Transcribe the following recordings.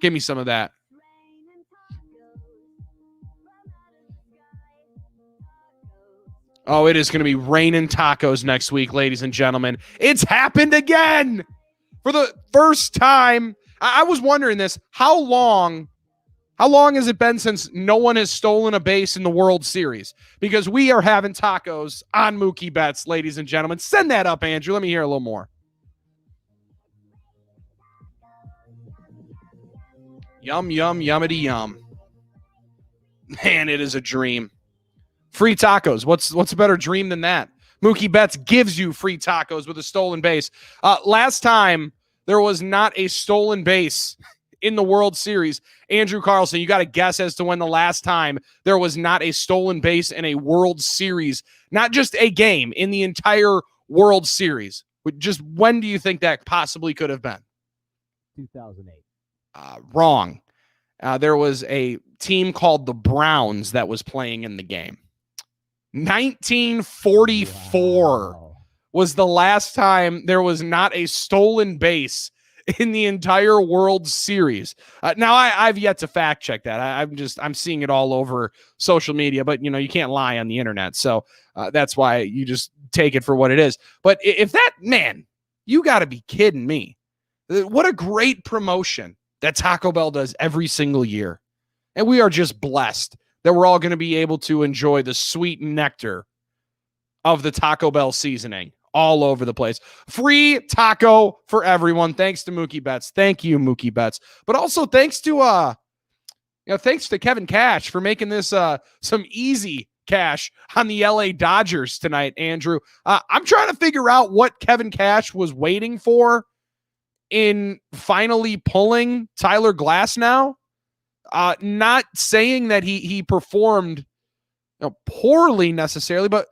Give me some of that. Oh, it is going to be raining tacos next week, ladies and gentlemen. It's happened again for the first time. I was wondering this. How long has it been since no one has stolen a base in the World Series? Because we are having tacos on Mookie Betts, ladies and gentlemen. Send that up, Andrew. Let me hear a little more. Yum, yum, yummity, yum. Man, it is a dream. Free tacos. What's a better dream than that? Mookie Betts gives you free tacos with a stolen base. Last time there was not a stolen base in the World Series. Andrew Carlson, you got to guess as to when the last time there was not a stolen base in a World Series. Not just a game, in the entire World Series. Just when do you think that possibly could have been? 2008. Wrong. There was a team called the Browns that was playing in the game. 1944 was the last time there was not a stolen base in the entire World Series. Now I've yet to fact check that. I'm seeing it all over social media, but you can't lie on the internet. So that's why you just take it for what it is. But if that, man, you got to be kidding me. What a great promotion that Taco Bell does every single year. And we are just blessed that we're all going to be able to enjoy the sweet nectar of the Taco Bell seasoning all over the place. Free taco for everyone. Thanks to Mookie Betts. Thank you, Mookie Betts. But also thanks to Kevin Cash for making this some easy cash on the LA Dodgers tonight, Andrew. I'm trying to figure out what Kevin Cash was waiting for in finally pulling Tyler Glasnow. Not saying that he performed poorly necessarily, but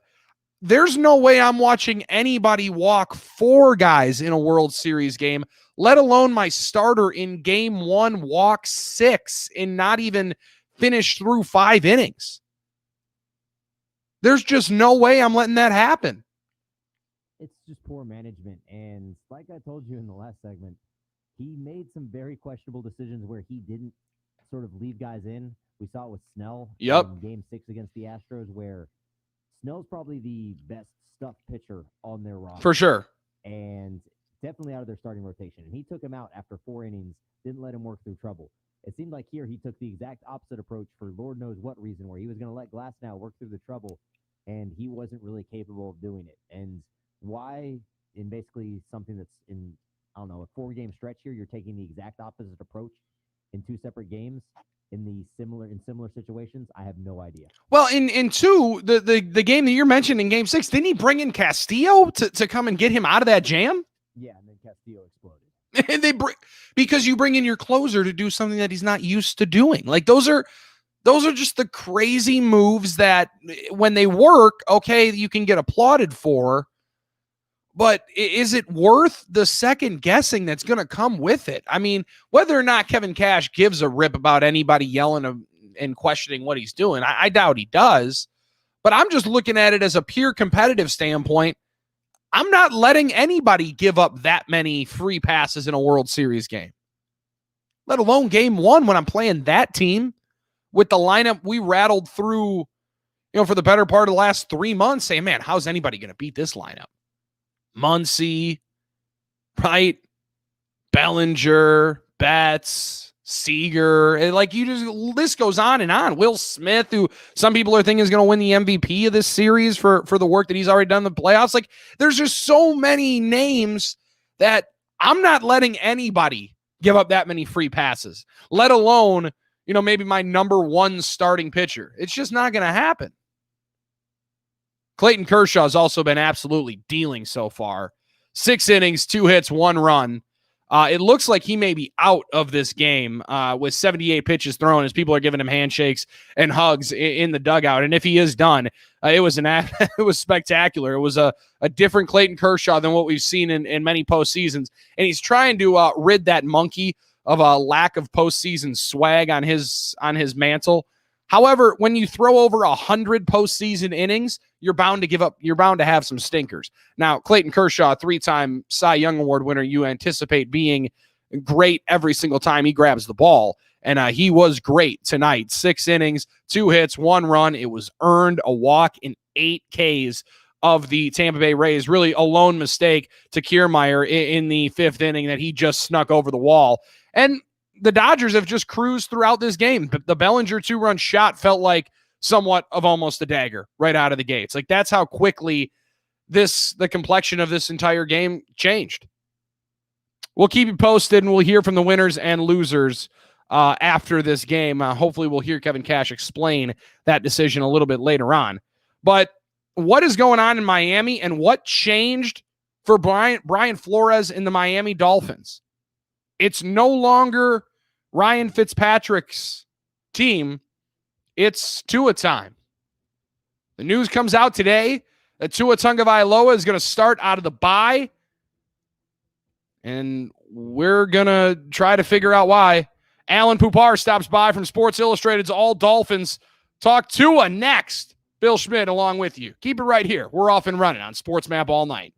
there's no way I'm watching anybody walk 4 guys in a World Series game, let alone my starter in game 1 walk 6 and not even finish through 5 innings. There's just no way I'm letting that happen. It's just poor management. And like I told you in the last segment, he made some very questionable decisions where he didn't sort of leave guys in. We saw it with Snell in game 6 against the Astros, where Snell's probably the best stuffed pitcher on their roster. For sure. And definitely out of their starting rotation. And he took him out after 4 innings, didn't let him work through trouble. It seemed like here he took the exact opposite approach for Lord knows what reason, where he was going to let Glasnow work through the trouble, and he wasn't really capable of doing it. And why, in basically something that's in, I don't know, a 4-game stretch here, you're taking the exact opposite approach in 2 separate games in similar situations, I have no idea. Well, in 2, the game that you're mentioning in game 6, didn't he bring in Castillo to come and get him out of that jam? Yeah, and then Castillo exploded. And because you bring in your closer to do something that he's not used to doing. Like those are just the crazy moves that when they work, okay, you can get applauded for. But is it worth the second guessing that's going to come with it? I mean, whether or not Kevin Cash gives a rip about anybody yelling and questioning what he's doing, I doubt he does. But I'm just looking at it as a pure competitive standpoint. I'm not letting anybody give up that many free passes in a World Series game, let alone game 1 when I'm playing that team with the lineup we rattled through, for the better part of the last 3 months, saying, man, how's anybody going to beat this lineup? Muncy, right? Bellinger, Betts, Seager. List goes on and on. Will Smith, who some people are thinking is going to win the MVP of this series for the work that he's already done in the playoffs. Like, there's just so many names that I'm not letting anybody give up that many free passes, let alone, maybe my number 1 starting pitcher. It's just not going to happen. Clayton Kershaw has also been absolutely dealing so far. 6 innings, 2 hits, 1 run. It looks like he may be out of this game with 78 pitches thrown as people are giving him handshakes and hugs in the dugout. And if he is done, it was spectacular. It was a different Clayton Kershaw than what we've seen in many postseasons. And he's trying to rid that monkey of a lack of postseason swag on his mantle. However, when you throw over 100 postseason innings, you're bound to have some stinkers. Now, Clayton Kershaw, 3-time Cy Young Award winner, you anticipate being great every single time he grabs the ball. And he was great tonight. 6 innings, 2 hits, 1 run. It was earned, a walk, in 8 Ks of the Tampa Bay Rays. Really a lone mistake to Kiermaier in the 5th inning that he just snuck over the wall. And the Dodgers have just cruised throughout this game. The Bellinger 2-run shot felt like somewhat of almost a dagger right out of the gates. Like, that's how quickly the complexion of this entire game changed. We'll keep you posted, and we'll hear from the winners and losers after this game. Hopefully, we'll hear Kevin Cash explain that decision a little bit later on. But what is going on in Miami, and what changed for Brian Flores in the Miami Dolphins? It's no longer Ryan Fitzpatrick's team. It's Tua time. The news comes out today that Tua Tagovailoa is going to start out of the bye, and we're going to try to figure out why. Alan Pupar stops by from Sports Illustrated's All Dolphins. Talk Tua next. Bill Schmidt along with you. Keep it right here. We're off and running on SportsMap all night.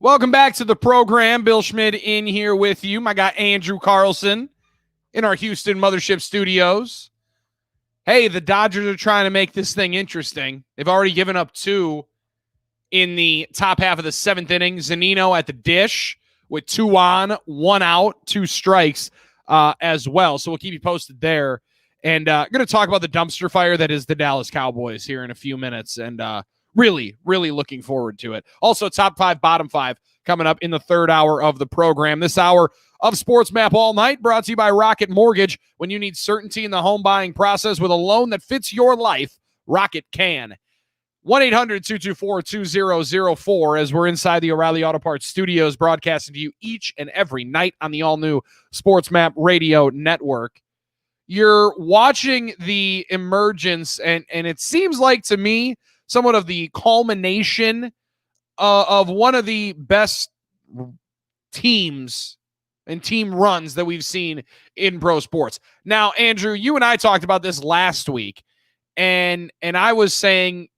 Welcome back to the program. Bill Schmidt in here with you. My guy Andrew Carlson in our Houston Mothership Studios. Hey, the Dodgers are trying to make this thing interesting. They've already given up 2 in the top half of the 7th inning. Zunino at the dish with 2 on, 1 out, 2 strikes as well. So we'll keep you posted there. And going to talk about the dumpster fire that is the Dallas Cowboys here in a few minutes. And really, really looking forward to it. Also, top 5, bottom 5 coming up in the 3rd hour of the program. This hour of SportsMap All Night brought to you by Rocket Mortgage. When you need certainty in the home buying process with a loan that fits your life, Rocket can. 1-800-224-2004 as we're inside the O'Reilly Auto Parts studios broadcasting to you each and every night on the all-new SportsMap Radio Network. You're watching the emergence, and it seems like to me somewhat of the culmination of one of the best teams and team runs that we've seen in pro sports. Now, Andrew, you and I talked about this last week, and I was saying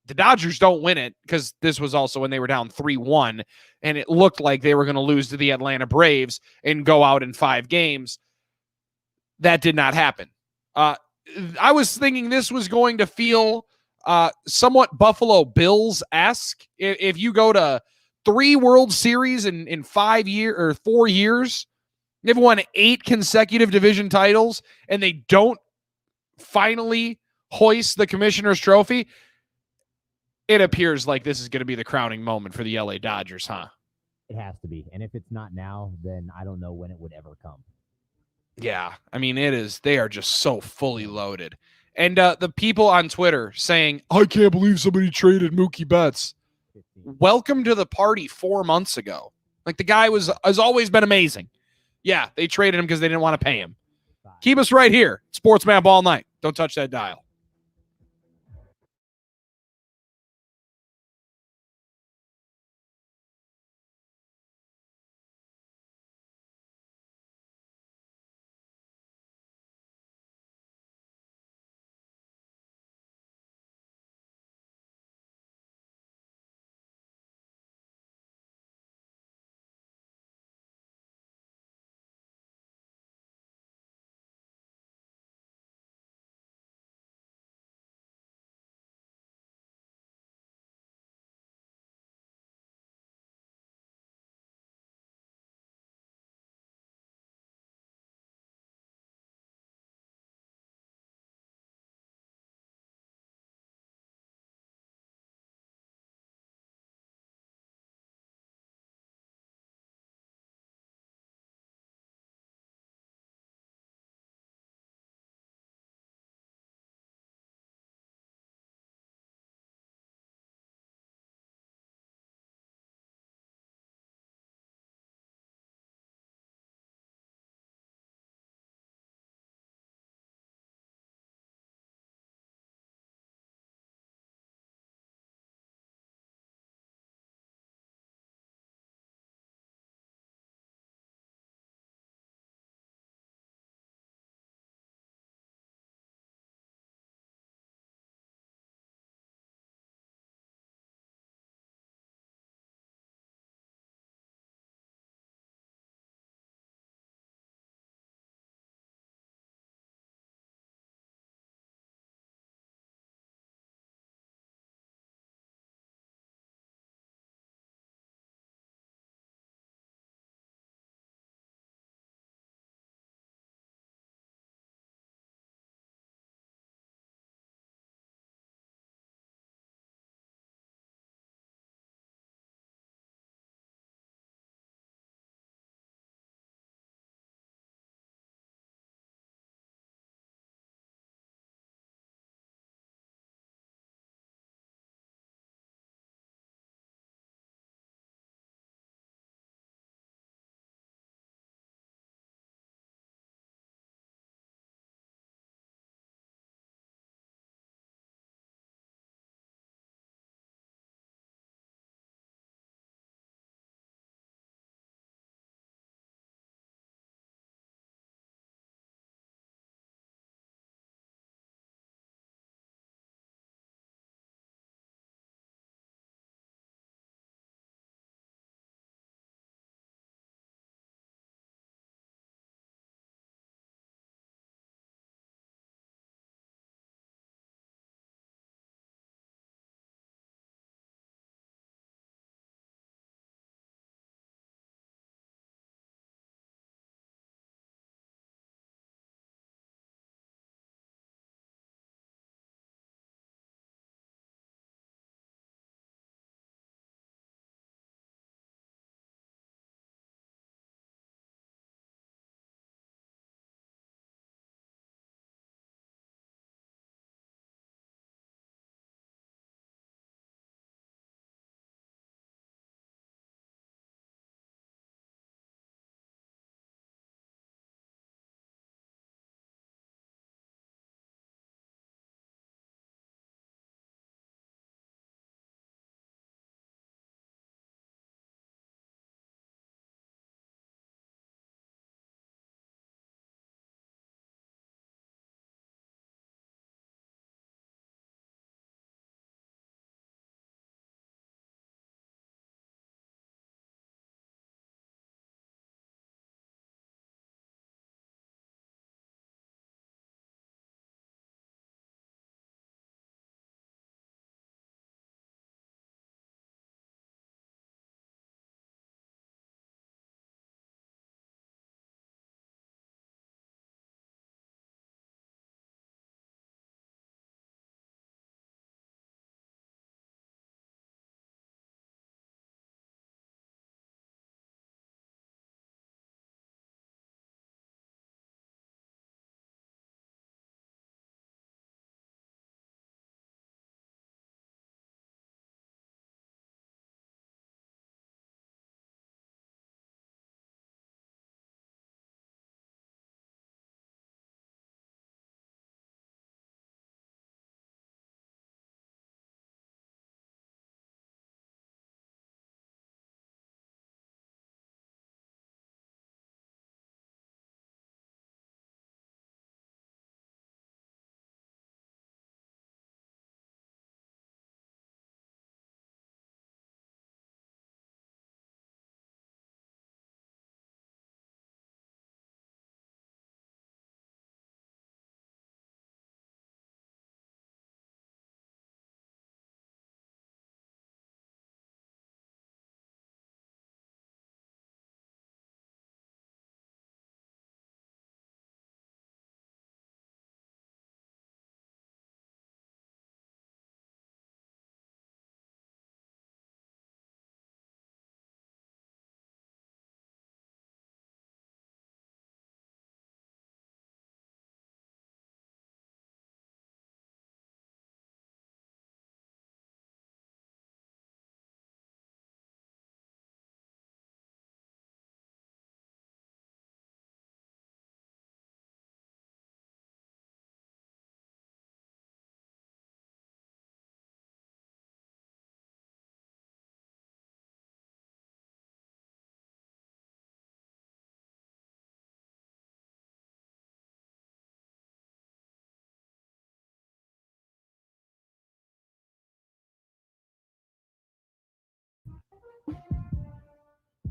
the Dodgers don't win it because this was also when they were down 3-1, and it looked like they were going to lose to the Atlanta Braves and go out in 5 games. That did not happen. I was thinking this was going to feel somewhat Buffalo Bills-esque. If you go to 3 World Series in 5 years or 4 years, they've won 8 consecutive division titles, and they don't finally hoist the Commissioner's Trophy. It appears like this is going to be the crowning moment for the LA Dodgers, huh? It has to be. And if it's not now, then I don't know when it would ever come. Yeah, I mean, it is. They are just so fully loaded. And the people on Twitter saying, I can't believe somebody traded Mookie Betts. 15. Welcome to the party 4 months ago. Like, the guy has always been amazing. Yeah, they traded him because they didn't want to pay him. 5. Keep us right here. SportsMap All Night. Don't touch that dial.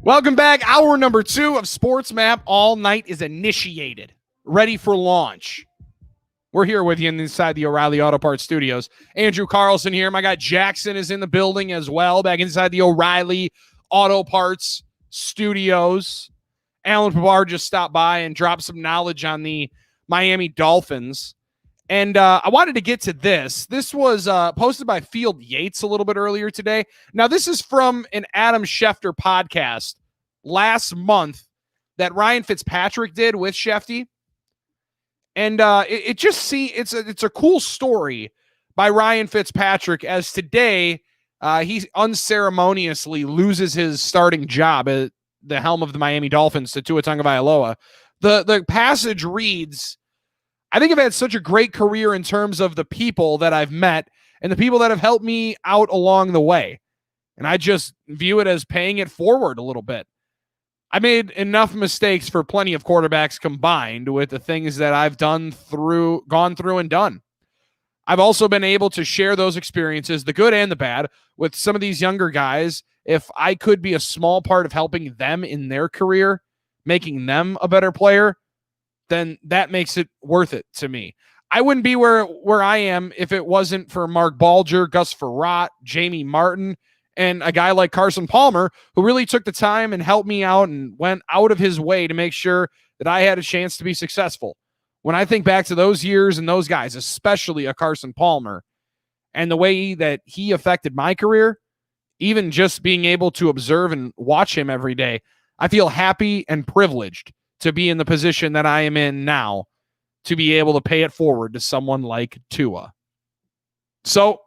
Welcome back. Hour number 2 of SportsMap. All night is initiated, ready for launch. We're here with you inside the O'Reilly Auto Parts Studios. Andrew Carlson here. My guy Jackson is in the building as well, back inside the O'Reilly Auto Parts Studios. Alan Pavard just stopped by and dropped some knowledge on the Miami Dolphins. And I wanted to get to this. This was posted by Field Yates a little bit earlier today. Now, this is from an Adam Schefter podcast last month that Ryan Fitzpatrick did with Shefty. And it's a cool story by Ryan Fitzpatrick, as today he unceremoniously loses his starting job at the helm of the Miami Dolphins to Tua Tagovailoa. The passage reads, I think I've had such a great career in terms of the people that I've met and the people that have helped me out along the way. And I just view it as paying it forward a little bit. I made enough mistakes for plenty of quarterbacks combined with the things that I've gone through and done. I've also been able to share those experiences, the good and the bad, with some of these younger guys. If I could be a small part of helping them in their career, making them a better player, then that makes it worth it to me. I wouldn't be where I am if it wasn't for Mark Balger, Gus Frerotte, Jamie Martin, and a guy like Carson Palmer, who really took the time and helped me out and went out of his way to make sure that I had a chance to be successful. When I think back to those years and those guys, especially a Carson Palmer, and the way that he affected my career, even just being able to observe and watch him every day, I feel happy and privileged to be in the position that I am in now, to be able to pay it forward to someone like Tua. So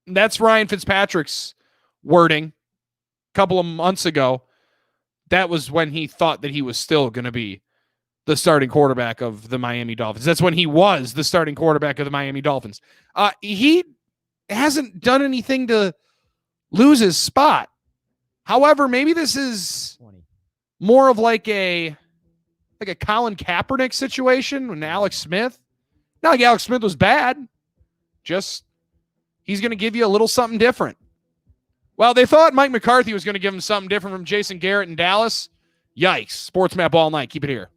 that's Ryan Fitzpatrick's wording a couple of months ago. That was when he thought that he was still going to be the starting quarterback of the Miami Dolphins. That's when he was the starting quarterback of the Miami Dolphins. He hasn't done anything to lose his spot. However, maybe this is 20. more of like a Colin Kaepernick situation with Alex Smith. Not like Alex Smith was bad. Just he's going to give you a little something different. Well, they thought Mike McCarthy was going to give him something different from Jason Garrett in Dallas. Yikes. SportsMap all night. Keep it here.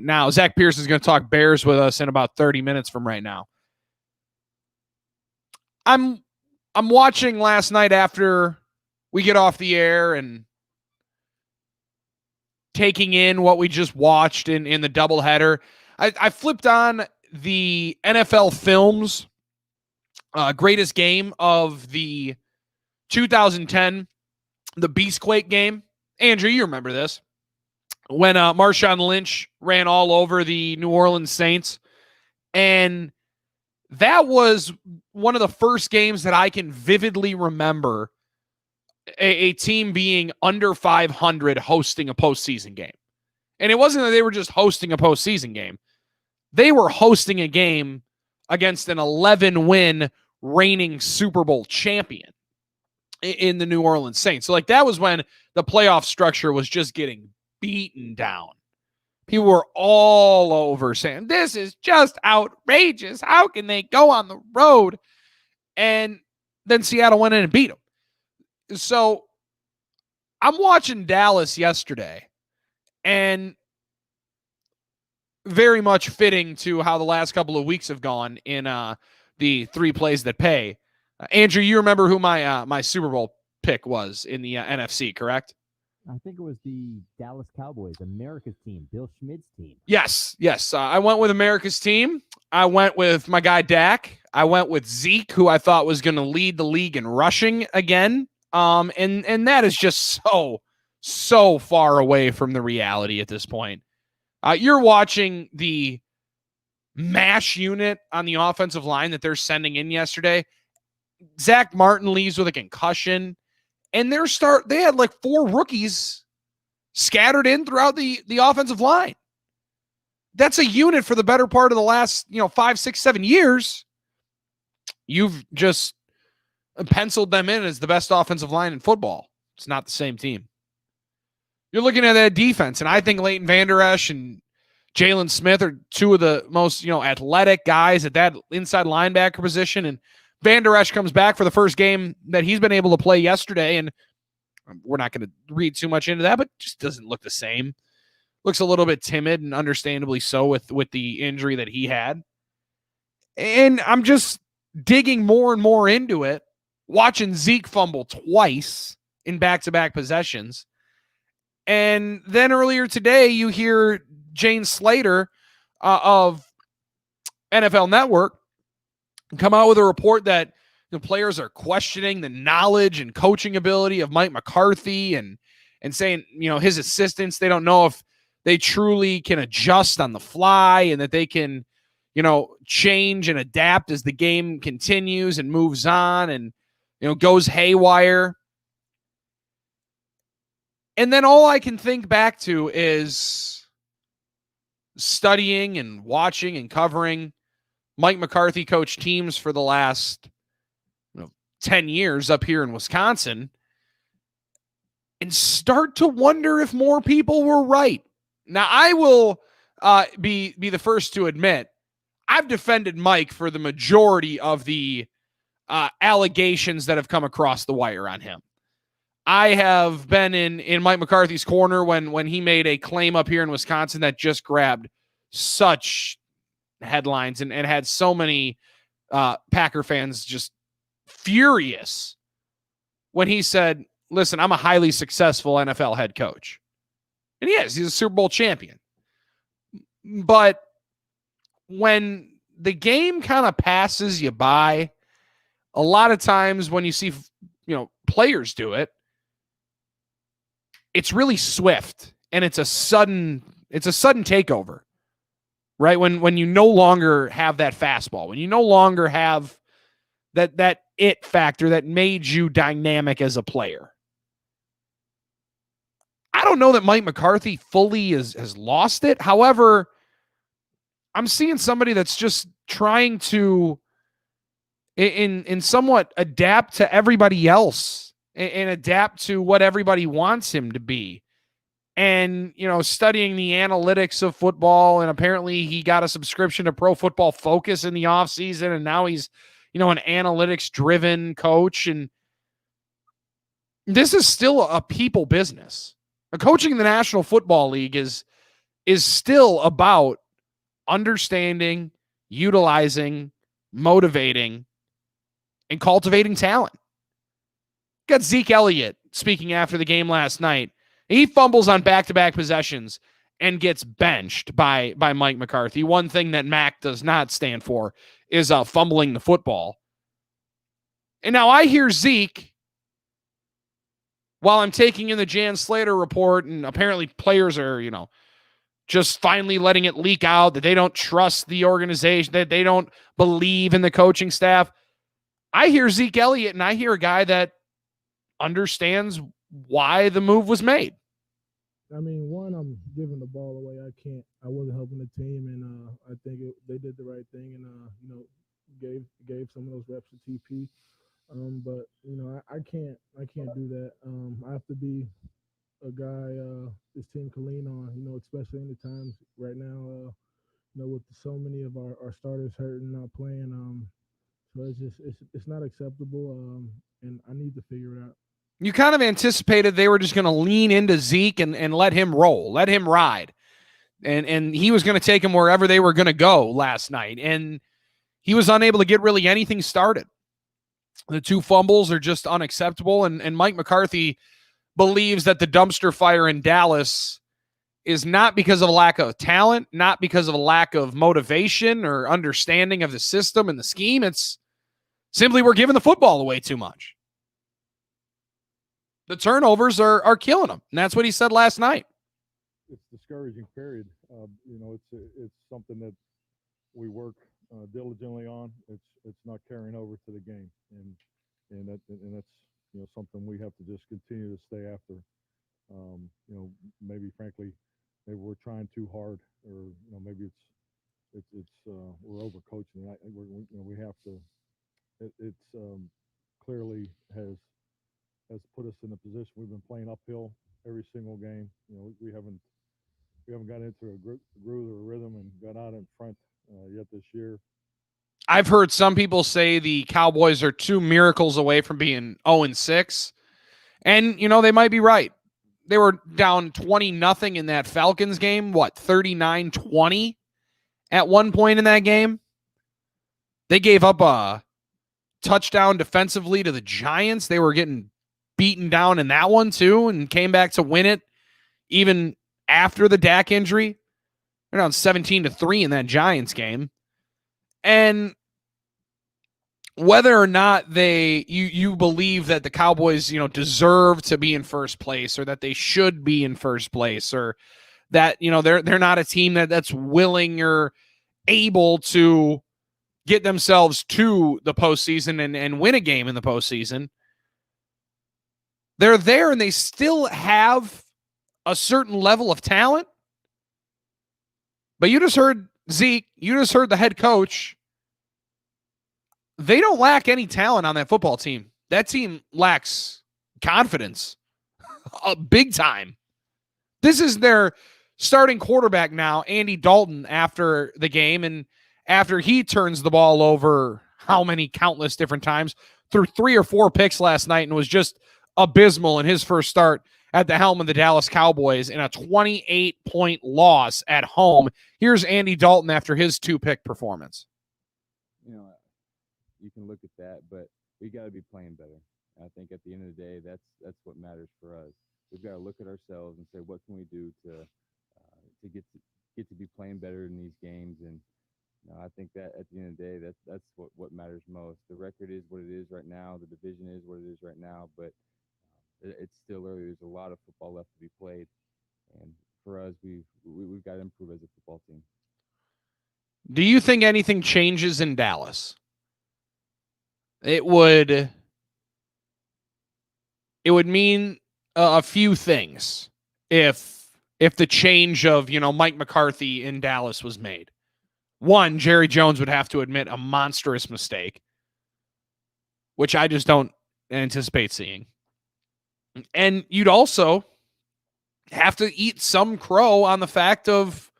now. Zach Pierce is going to talk Bears with us in about 30 minutes from right now. I'm watching last night after we get off the air and taking in what we just watched in the doubleheader. I flipped on the NFL Films greatest game of the 2010, the Beastquake game. Andrew, you remember this. When Marshawn Lynch ran all over the New Orleans Saints. And that was one of the first games that I can vividly remember a team being under 500 hosting a postseason game. And it wasn't that they were just hosting a postseason game. They were hosting a game against an 11-win reigning Super Bowl champion in the New Orleans Saints. So, like, that was when the playoff structure was just getting beaten down. People were all over saying, this is just outrageous. How can they go on the road? And then Seattle went in and beat them. So I'm watching Dallas yesterday, and very much fitting to how the last couple of weeks have gone in the three plays that pay. Andrew, you remember who my Super Bowl pick was in the NFC, correct? I think it was the Dallas Cowboys, America's team, Bill Schmidt's team. Yes. I went with America's team. I went with my guy Dak. I went with Zeke, who I thought was going to lead the league in rushing again. And that is just so far away from the reality at this point. You're watching the MASH unit on the offensive line that they're sending in yesterday. Zach Martin leaves with a concussion. And they had like 4 rookies scattered in throughout the offensive line. That's a unit for the better part of the last, 5, 6, 7 years. You've just penciled them in as the best offensive line in football. It's not the same team. You're looking at that defense, and I think Leighton Vander Esch and Jalen Smith are two of the most, athletic guys at that inside linebacker position. And Vander Esch comes back for the first game that he's been able to play yesterday, and we're not going to read too much into that, but just doesn't look the same. Looks a little bit timid, and understandably so with the injury that he had. And I'm just digging more and more into it, watching Zeke fumble twice in back-to-back possessions. And then earlier today, you hear Jane Slater of NFL Network come out with a report that the players are questioning the knowledge and coaching ability of Mike McCarthy and saying, his assistants, they don't know if they truly can adjust on the fly and that they can, change and adapt as the game continues and moves on and, goes haywire. And then all I can think back to is studying and watching and covering Mike McCarthy coached teams for the last 10 years up here in Wisconsin and start to wonder if more people were right. Now, I will be the first to admit I've defended Mike for the majority of the allegations that have come across the wire on him. I have been in Mike McCarthy's corner when he made a claim up here in Wisconsin that just grabbed such headlines and had so many Packer fans just furious when he said, listen, I'm a highly successful NFL head coach. And he is. He's a Super Bowl champion. But when the game kind of passes you by, a lot of times when you see, players do it, it's really swift and it's a sudden takeover, right? When you no longer have that fastball, when you no longer have that it factor that made you dynamic as a player. I don't know that Mike McCarthy fully has lost it. However, I'm seeing somebody that's just trying to in somewhat adapt to everybody else and adapt to what everybody wants him to be. And, studying the analytics of football, and apparently he got a subscription to Pro Football Focus in the offseason, and now he's, an analytics-driven coach. And this is still a people business. Coaching in the National Football League is is still about understanding, utilizing, motivating, and cultivating talent. Got Zeke Elliott speaking after the game last night. He fumbles on back-to-back possessions and gets benched by Mike McCarthy. One thing that Mac does not stand for is fumbling the football. And now I hear Zeke, while I'm taking in the Jan Slater report, and apparently players are, just finally letting it leak out that they don't trust the organization, that they don't believe in the coaching staff. I hear Zeke Elliott, and I hear a guy that understands why the move was made. I mean, one, I'm giving the ball away. I wasn't helping the team, and I think they did the right thing, and gave some of those reps to TP. But I can't do that. I have to be a guy this team can lean on. Especially in the times right now. With so many of our starters hurt and not playing. So it's not acceptable. And I need to figure it out. You kind of anticipated they were just going to lean into Zeke and let him roll, let him ride. And he was going to take him wherever they were going to go last night. And he was unable to get really anything started. The 2 fumbles are just unacceptable. And Mike McCarthy believes that the dumpster fire in Dallas is not because of a lack of talent, not because of a lack of motivation or understanding of the system and the scheme. It's simply we're giving the football away too much. The turnovers are killing him. And that's what he said last night. It's discouraging, period. It's something that we work diligently on. It's not carrying over to the game. And that's something we have to just continue to stay after. Maybe we're trying too hard, or maybe it's we're overcoaching. We have to. It's clearly has put us in a position. We've been playing uphill every single game. We haven't gotten into a groove or a rhythm and got out in front yet this year. I've heard some people say the Cowboys are 2 miracles away from being 0-6. And, they might be right. They were down 20-0 in that Falcons game. 39-20 at one point in that game? They gave up a touchdown defensively to the Giants. They were getting beaten down in that one too and came back to win it even after the Dak injury. They're down 17-3 in that Giants game. And whether or not you believe that the Cowboys, deserve to be in first place, or that they should be in first place, or that, they're not a team that's willing or able to get themselves to the postseason and win a game in the postseason. They're there and they still have a certain level of talent. But you just heard Zeke, you just heard the head coach. They don't lack any talent on that football team. That team lacks confidence. Big time. This is their starting quarterback now, Andy Dalton, after the game. And after he turns the ball over how many countless different times, threw 3 or 4 picks last night and was just abysmal in his first start at the helm of the Dallas Cowboys in a 28-point loss at home. Here's Andy Dalton after his 2-pick performance. You can look at that, but we got to be playing better. I think at the end of the day, that's what matters for us. We've got to look at ourselves and say, what can we do to get to be playing better in these games? And I think that at the end of the day, that's what matters most. The record is what it is right now. The division is what it is right now, but it's still early. There's a lot of football left to be played, and for us, we've got to improve as a football team. Do you think anything changes in Dallas? It would mean a few things if the change of, Mike McCarthy in Dallas was made. One, Jerry Jones would have to admit a monstrous mistake, which I just don't anticipate seeing. And you'd also have to eat some crow on the fact of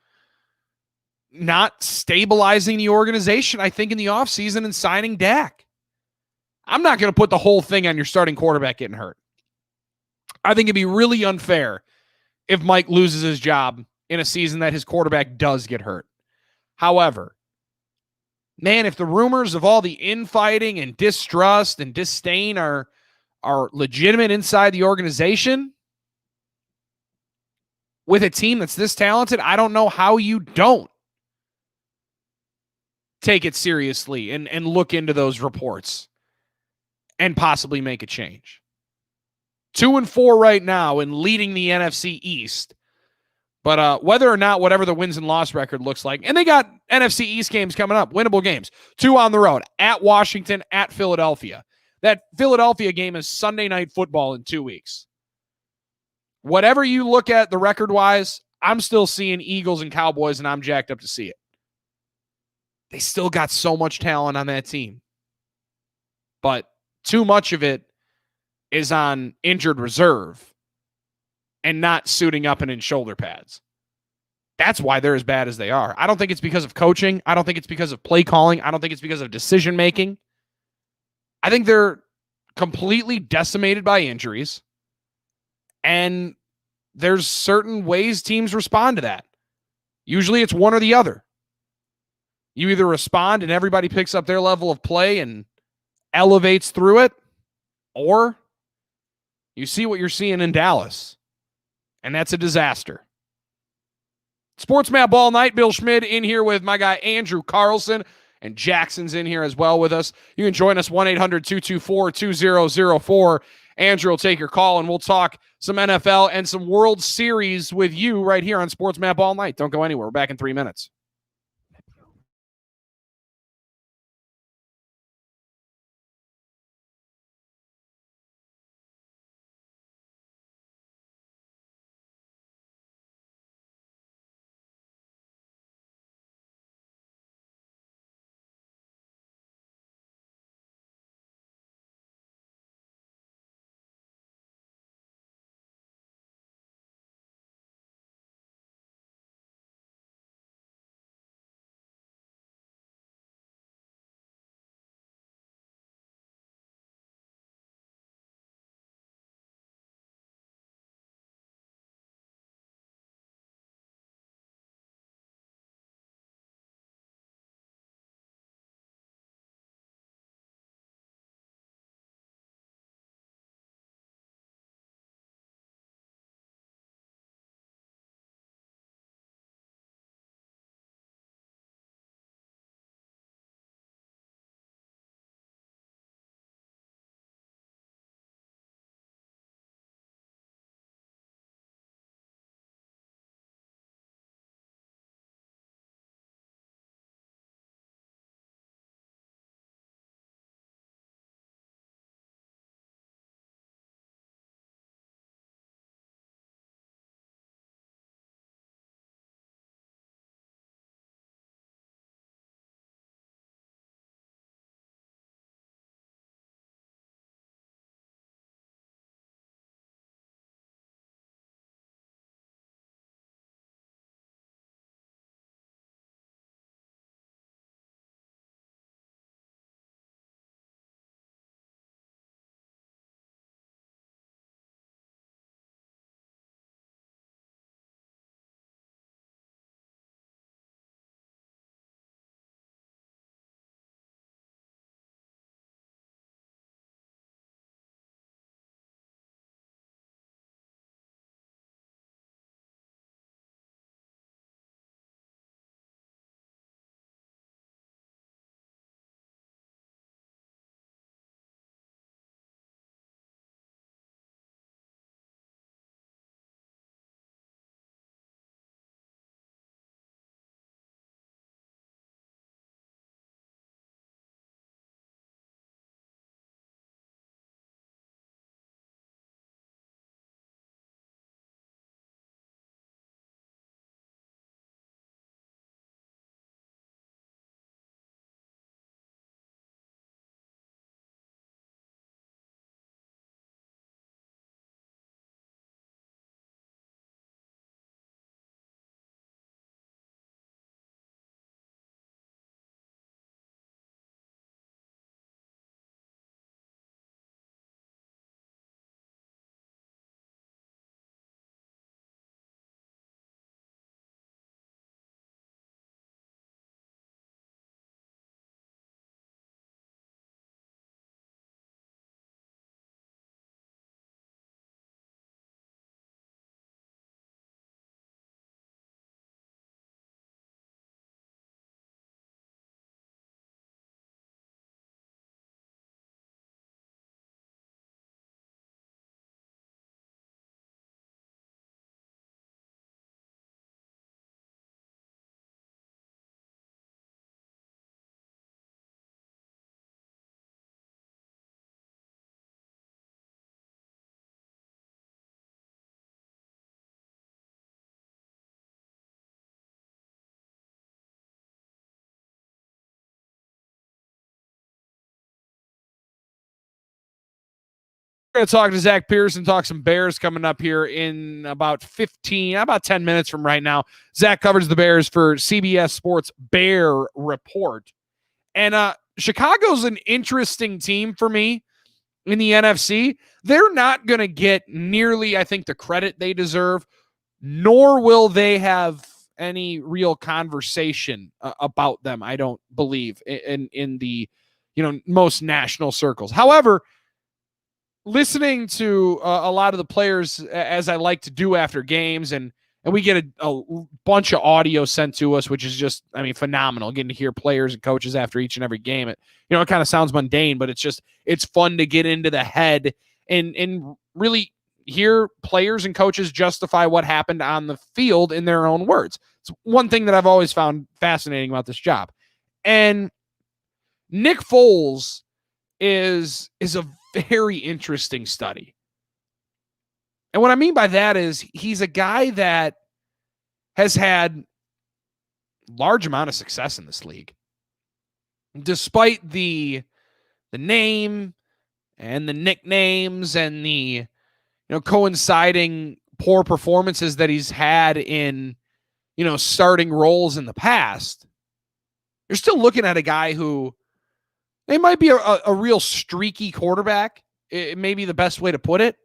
not stabilizing the organization, I think, in the offseason and signing Dak. I'm not going to put the whole thing on your starting quarterback getting hurt. I think it'd be really unfair if Mike loses his job in a season that his quarterback does get hurt. However, man, if the rumors of all the infighting and distrust and disdain are legitimate inside the organization with a team that's this talented, I don't know how you don't take it seriously and look into those reports and possibly make a change. 2-4 right now and leading the NFC East. But whether or not whatever the wins and loss record looks like, and they got NFC East games coming up, winnable games, 2 on the road, at Washington, at Philadelphia. That Philadelphia game is Sunday Night Football in 2 weeks. Whatever you look at the record-wise, I'm still seeing Eagles and Cowboys, and I'm jacked up to see it. They still got so much talent on that team. But too much of it is on injured reserve and not suiting up and in shoulder pads. That's why they're as bad as they are. I don't think it's because of coaching. I don't think it's because of play calling. I don't think it's because of decision making. I think they're completely decimated by injuries. And there's certain ways teams respond to that. Usually it's one or the other. You either respond and everybody picks up their level of play and elevates through it, or you see what you're seeing in Dallas, and that's a disaster. SportsMap all night. Bill Schmid in here with my guy Andrew Carlson, and Jackson's in here as well with us. You can join us 1-800-224-2004. Andrew will take your call, and we'll talk some NFL and some World Series with you right here on SportsMap all night. Don't go anywhere. We're back in 3 minutes. We're going to talk to Zach Pearson, talk some Bears coming up here in about 10 minutes from right now. Zach covers the Bears for CBS Sports Bear Report. And Chicago's an interesting team for me in the NFC. They're not going to get nearly, I think, the credit they deserve, nor will they have any real conversation about them, I don't believe, in the most national circles. However, listening to a lot of the players, as I like to do after games, and we get a bunch of audio sent to us, which is just, phenomenal. Getting to hear players and coaches after each and every game. It kind of sounds mundane, but it's fun to get into the head and really hear players and coaches justify what happened on the field in their own words. It's one thing that I've always found fascinating about this job. And Nick Foles is a very interesting study. And what I mean by that is he's a guy that has had large amount of success in this league. Despite the name and the nicknames and the coinciding poor performances that he's had in starting roles in the past, you're still looking at a guy who they might be a real streaky quarterback. It may be the best way to put it.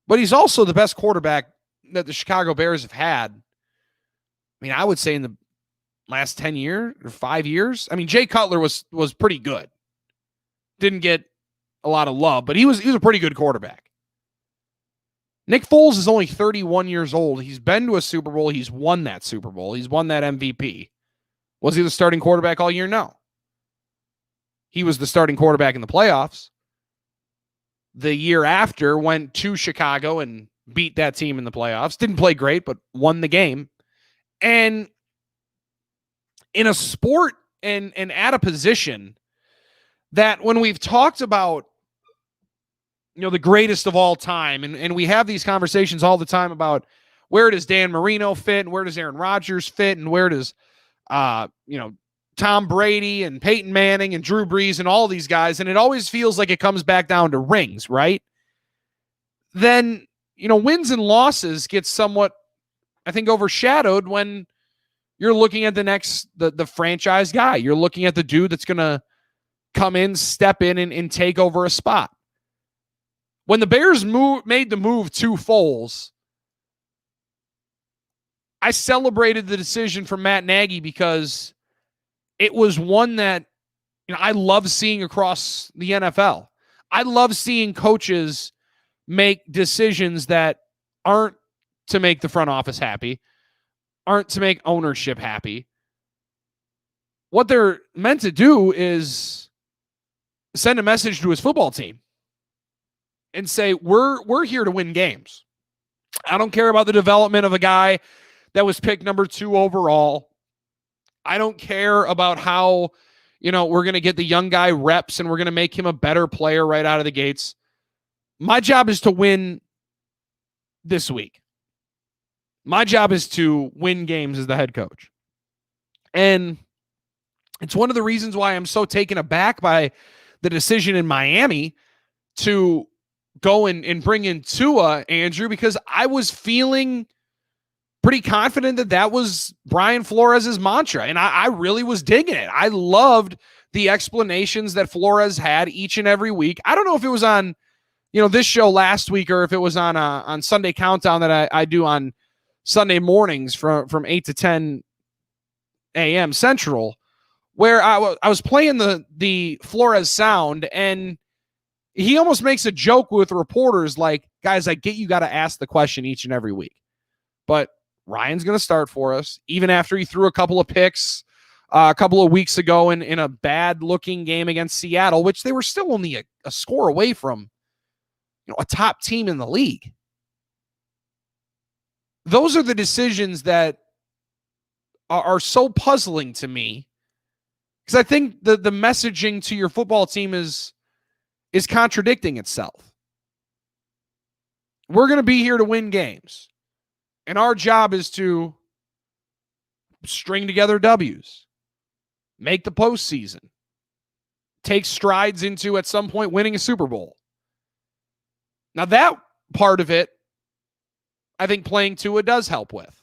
But he's also the best quarterback that the Chicago Bears have had. I would say in the last 10 years or 5 years. Jay Cutler was pretty good. Didn't get a lot of love, but he was a pretty good quarterback. Nick Foles is only 31 years old. He's been to a Super Bowl. He's won that Super Bowl. He's won that MVP. Was he the starting quarterback all year? No. He was the starting quarterback in the playoffs. The year after, went to Chicago and beat that team in the playoffs. Didn't play great, but won the game. And in a sport and at a position that when we've talked about the greatest of all time, and we have these conversations all the time about where does Dan Marino fit and where does Aaron Rodgers fit and where does Tom Brady and Peyton Manning and Drew Brees and all these guys, and it always feels like it comes back down to rings, right? Then, wins and losses get somewhat, I think, overshadowed when you're looking at the franchise guy. You're looking at the dude that's going to come in, step in, and take over a spot. When the Bears made the move to Foles, I celebrated the decision from Matt Nagy because it was one that I love seeing across the NFL. I love seeing coaches make decisions that aren't to make the front office happy, aren't to make ownership happy. What they're meant to do is send a message to his football team and say, we're here to win games. I don't care about the development of a guy that was picked number 2 overall. I don't care about how, we're going to get the young guy reps and we're going to make him a better player right out of the gates. My job is to win this week. My job is to win games as the head coach. And it's one of the reasons why I'm so taken aback by the decision in Miami to go and bring in Tua, Andrew, because I was feeling pretty confident that was Brian Flores' mantra, and I really was digging it. I loved the explanations that Flores had each and every week. I don't know if it was on, this show last week or if it was on Sunday Countdown that I do on Sunday mornings from 8 to 10 a.m. Central, where I was playing the Flores sound, and he almost makes a joke with reporters like, guys, I get you got to ask the question each and every week, but Ryan's going to start for us, even after he threw a couple of picks a couple of weeks ago in a bad-looking game against Seattle, which they were still only a score away from a top team in the league. Those are the decisions that are so puzzling to me, because I think the messaging to your football team is contradicting itself. We're going to be here to win games. And our job is to string together W's, make the postseason, take strides into, at some point, winning a Super Bowl. Now, that part of it, I think playing Tua does help with.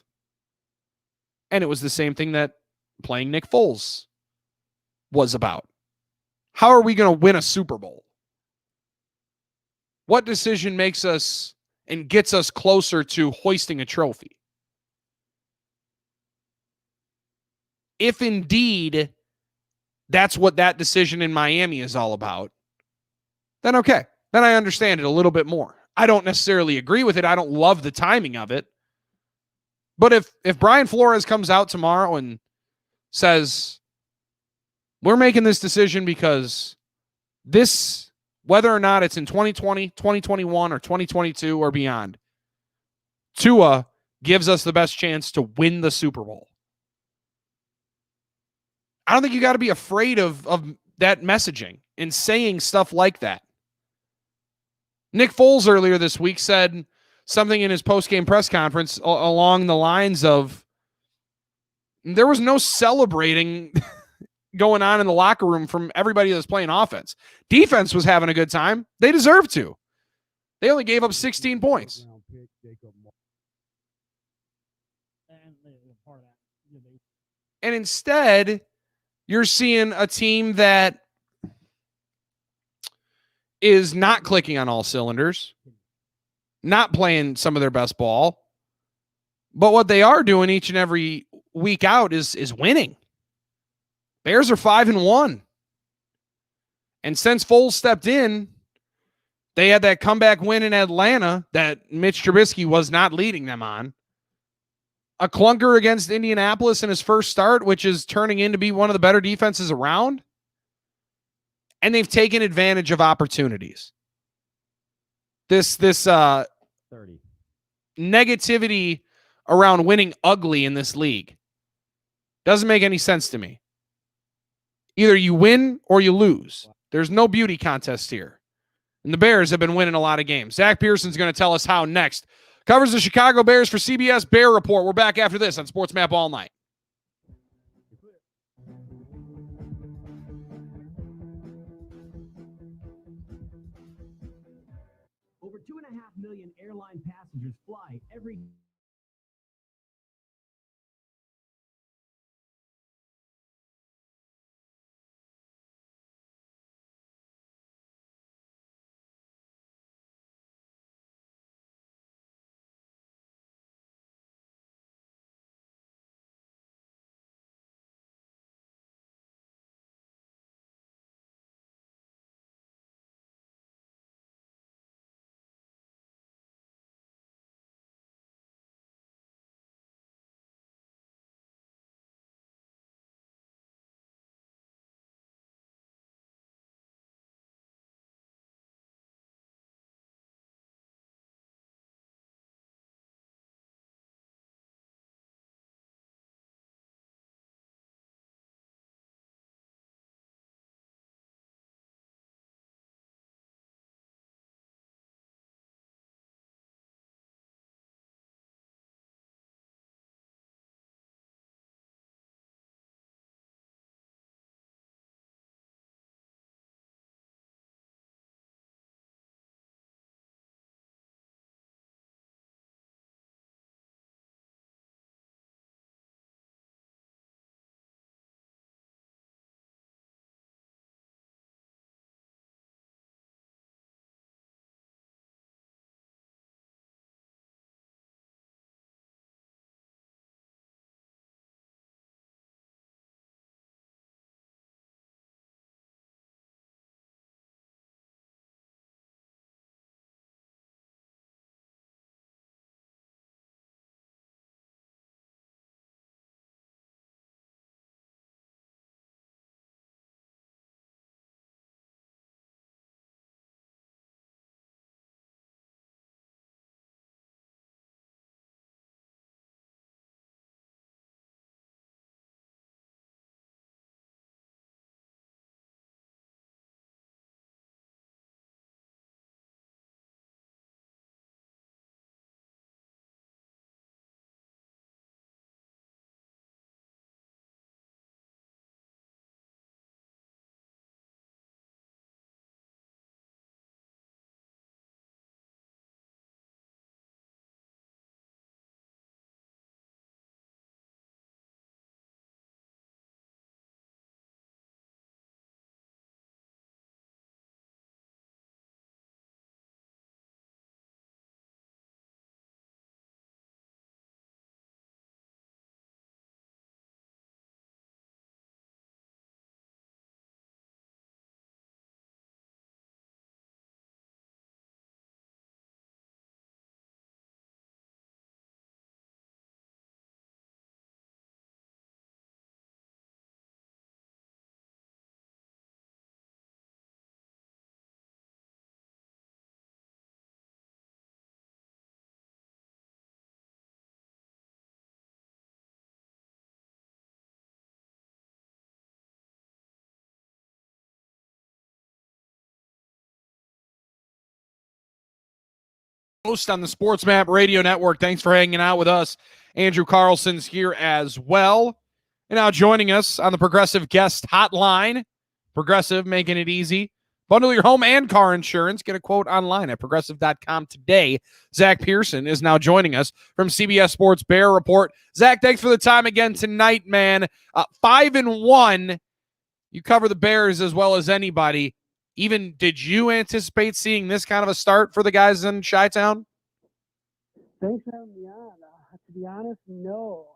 And it was the same thing that playing Nick Foles was about. How are we going to win a Super Bowl? What decision makes us and gets us closer to hoisting a trophy? If indeed that's what that decision in Miami is all about, then okay. Then I understand it a little bit more. I don't necessarily agree with it. I don't love the timing of it. But if Brian Flores comes out tomorrow and says, we're making this decision because this, whether or not it's in 2020, 2021, or 2022 or beyond, Tua gives us the best chance to win the Super Bowl. I don't think you got to be afraid of that messaging and saying stuff like that. Nick Foles earlier this week said something in his post-game press conference along the lines of, there was no celebrating going on in the locker room from everybody that's playing offense. Defense was having a good time. They deserved to. They only gave up 16 points. And instead, you're seeing a team that is not clicking on all cylinders, not playing some of their best ball. But what they are doing each and every week out is winning. Bears are 5-1. And since Foles stepped in, they had that comeback win in Atlanta that Mitch Trubisky was not leading them on. A clunker against Indianapolis in his first start, which is turning into be one of the better defenses around. And they've taken advantage of opportunities. This 30. negativity around winning ugly in this league doesn't make any sense to me. Either you win or you lose. There's no beauty contest here. And the Bears have been winning a lot of games. Zach Pearson's going to tell us how next. Covers the Chicago Bears for CBS Bear Report. We're back after this on SportsMap All Night. Over 2.5 million airline passengers fly every Host on the SportsMap Radio Network. Thanks for hanging out with us. Andrew Carlson's here as well. And now joining us on the Progressive Guest Hotline. Progressive, making it easy. Bundle your home and car insurance. Get a quote online at progressive.com today. Zach Pearson is now joining us from CBS Sports Bear Report. Zach, thanks for the time again tonight, man. 5-1. You cover the Bears as well as anybody. Even did you anticipate seeing this kind of a start for the guys in Chi-Town? Thanks for having me on. To be honest, no.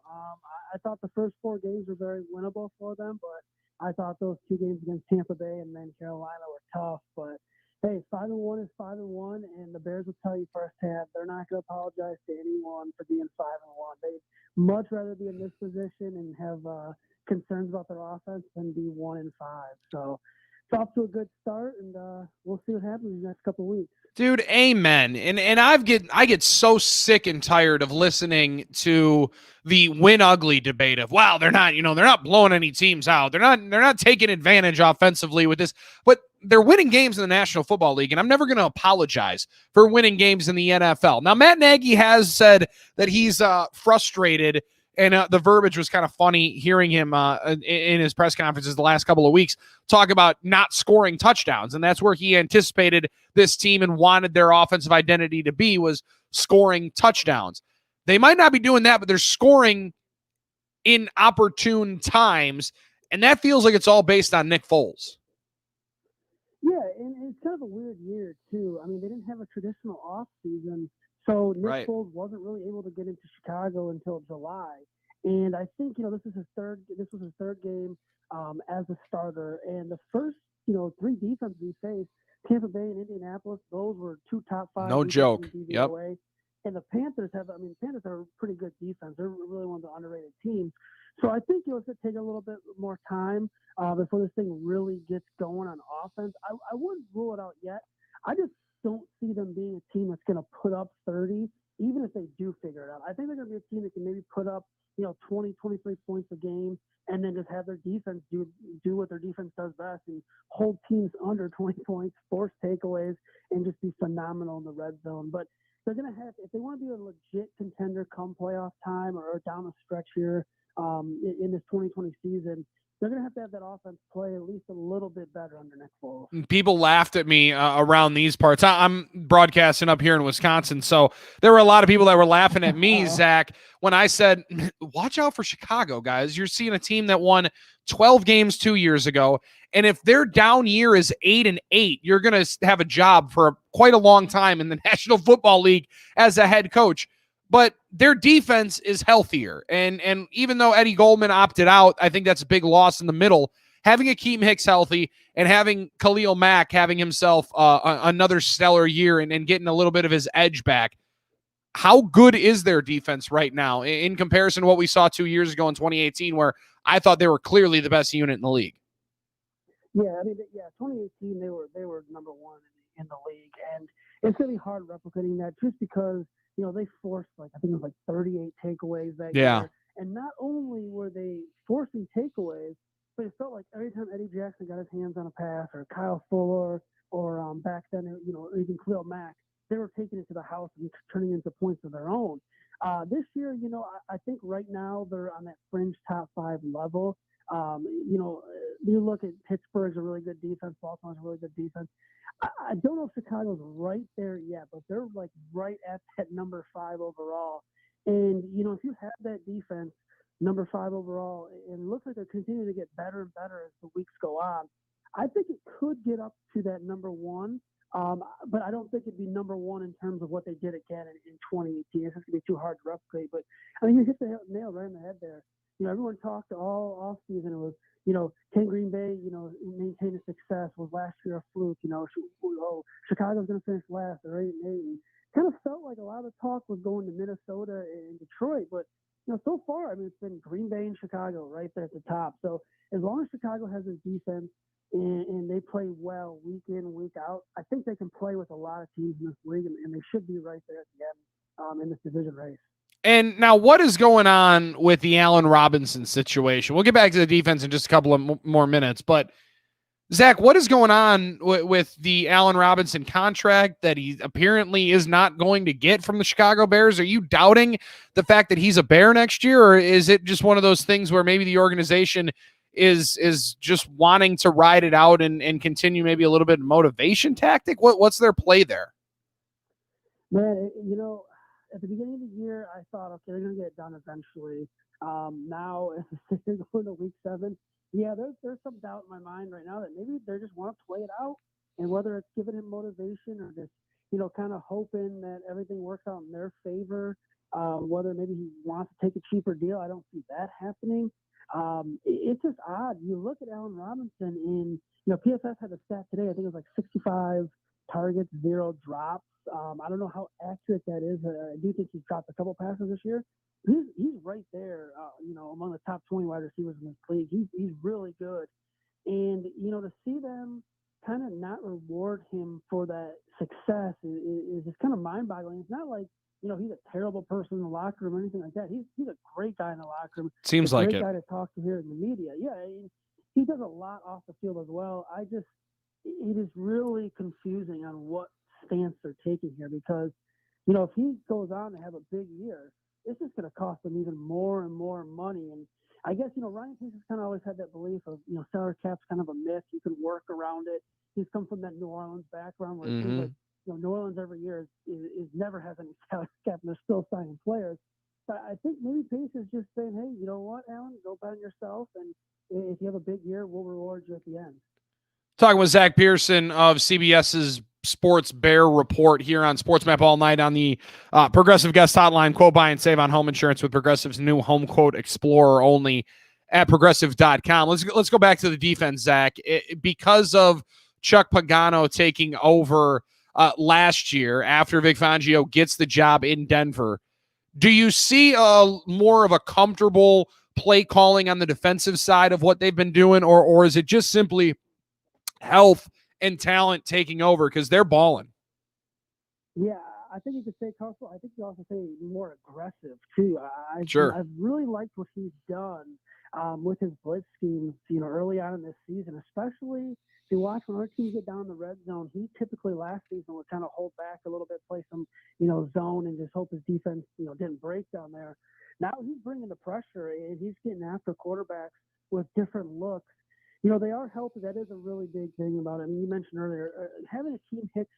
I thought the first 4 games were very winnable for them, but I thought those 2 games against Tampa Bay and then Carolina were tough. But hey, 5-1 is 5-1, and the Bears will tell you firsthand they're not going to apologize to anyone for being 5-1. They'd much rather be in this position and have concerns about their offense than be 1-5. So it's off to a good start, and we'll see what happens in the next couple of weeks. Dude, amen. And I get so sick and tired of listening to the win ugly debate of, wow, they're not blowing any teams out. They're not taking advantage offensively with this, but they're winning games in the National Football League, and I'm never going to apologize for winning games in the NFL. Now, Matt Nagy has said that he's frustrated, and the verbiage was kind of funny hearing him in his press conferences the last couple of weeks talk about not scoring touchdowns, and that's where he anticipated this team and wanted their offensive identity to be, was scoring touchdowns. They might not be doing that, but they're scoring in opportune times, and that feels like it's all based on Nick Foles. Yeah, and it's kind of a weird year, too. I mean, they didn't have a traditional offseason, so Nick Foles wasn't really able to get into Chicago until July. And I think, this was his third game as a starter. And the first, 3 defenses he faced, Tampa Bay and Indianapolis, those were 2 top 5. No joke. Yep. And the Panthers Panthers are a pretty good defense. They're really one of the underrated teams. So I think it's going to take a little bit more time before this thing really gets going on offense. I wouldn't rule it out yet. I just don't see them being a team that's going to put up 30, even if they do figure it out. I think they're going to be a team that can maybe put up 20, 23 points a game, and then just have their defense do what their defense does best and hold teams under 20 points, force takeaways, and just be phenomenal in the red zone. But they're going to have, if they want to be a legit contender come playoff time or down the stretch here in this 2020 season, they're going to have that offense play at least a little bit better under Nick Foles. People laughed at me around these parts. I'm broadcasting up here in Wisconsin, so there were a lot of people that were laughing at me, Zach, when I said, watch out for Chicago, guys. You're seeing a team that won 12 games 2 years ago, and if their down year is 8-8, you're going to have a job for quite a long time in the National Football League as a head coach. But their defense is healthier. And even though Eddie Goldman opted out, I think that's a big loss in the middle. Having Akeem Hicks healthy and having Khalil Mack having himself another stellar year and getting a little bit of his edge back, how good is their defense right now in comparison to what we saw 2 years ago in 2018, where I thought they were clearly the best unit in the league? Yeah, 2018, they were number 1 in the league. And it's going to be hard replicating that just because – they forced, I think it was 38 takeaways that year. And not only were they forcing takeaways, but it felt like every time Eddie Jackson got his hands on a pass, or Kyle Fuller, or back then, even Khalil Mack, they were taking it to the house and turning into points of their own. This year, I think right now they're on that fringe top 5 level. You look at Pittsburgh's a really good defense, Baltimore's a really good defense. I don't know if Chicago's right there yet, but they're right at that number 5 overall. And, if you have that defense, number 5 overall, and it looks like they're continuing to get better and better as the weeks go on, I think it could get up to that number 1. But I don't think it'd be number 1 in terms of what they did again in 2018. It's just going to be too hard to replicate. But, you hit the nail right on the head there. Everyone talked all off season. It was, can Green Bay, maintain a success? Was last year a fluke? Chicago's going to finish last. They're 8-8. And kind of felt like a lot of the talk was going to Minnesota and Detroit. But, so far, it's been Green Bay and Chicago right there at the top. So as long as Chicago has a defense and they play well week in, week out, I think they can play with a lot of teams in this league, and they should be right there at the end in this division race. And now what is going on with the Allen Robinson situation? We'll get back to the defense in just a couple of more minutes, but Zach, what is going on with the Allen Robinson contract that he apparently is not going to get from the Chicago Bears? Are you doubting the fact that he's a Bear next year, or is it just one of those things where maybe the organization is just wanting to ride it out and continue maybe a little bit of motivation tactic? What's their play there? Man, at the beginning of the year, I thought, okay, they're going to get it done eventually. Now, they're going to week 7. Yeah, there's some doubt in my mind right now that maybe they just want to play it out, and whether it's giving him motivation or just, kind of hoping that everything works out in their favor, whether maybe he wants to take a cheaper deal, I don't see that happening. It's just odd. You look at Allen Robinson in, PFF had a stat today, I think it was like 65 targets, 0 drops. I don't know how accurate that is. I do think he's dropped a couple passes this year. He's right there, among the top 20 wide receivers in this league. He's really good. And, to see them kind of not reward him for that success is just kind of mind-boggling. It's not like, he's a terrible person in the locker room or anything like that. He's a great guy in the locker room. Seems like it. Great guy to talk to here in the media. Yeah, he does a lot off the field as well. It is really confusing on what stance they're taking here because, if he goes on to have a big year, it's just going to cost them even more and more money. And I guess, Ryan Pace has kind of always had that belief of, salary cap's kind of a myth. You can work around it. He's come from that New Orleans background where it seems like, New Orleans every year is never has any salary cap and they're still signing players. But I think maybe Pace is just saying, hey, you know what, Alan, go bet on yourself. And if you have a big year, we'll reward you at the end. Talking with Zach Pearson of CBS's Sports Bear Report here on SportsMap all night on the Progressive Guest Hotline. Quote, buy and save on home insurance with Progressive's new Home Quote Explorer only at Progressive.com. Let's go back to the defense, Zach. Because of Chuck Pagano taking over last year after Vic Fangio gets the job in Denver, do you see more of a comfortable play calling on the defensive side of what they've been doing, or is it just simply health and talent taking over because they're balling? Yeah, I think you could say comfortable. I think you also say more aggressive too. Sure. I've really liked what he's done with his blitz schemes, early on in this season, especially if you watch when our teams get down in the red zone. He typically last season would kind of hold back a little bit, play some, zone and just hope his defense, didn't break down there. Now he's bringing the pressure and he's getting after quarterbacks with different looks. They are healthy. That is a really big thing about it. I mean, you mentioned earlier, having Akeem Hicks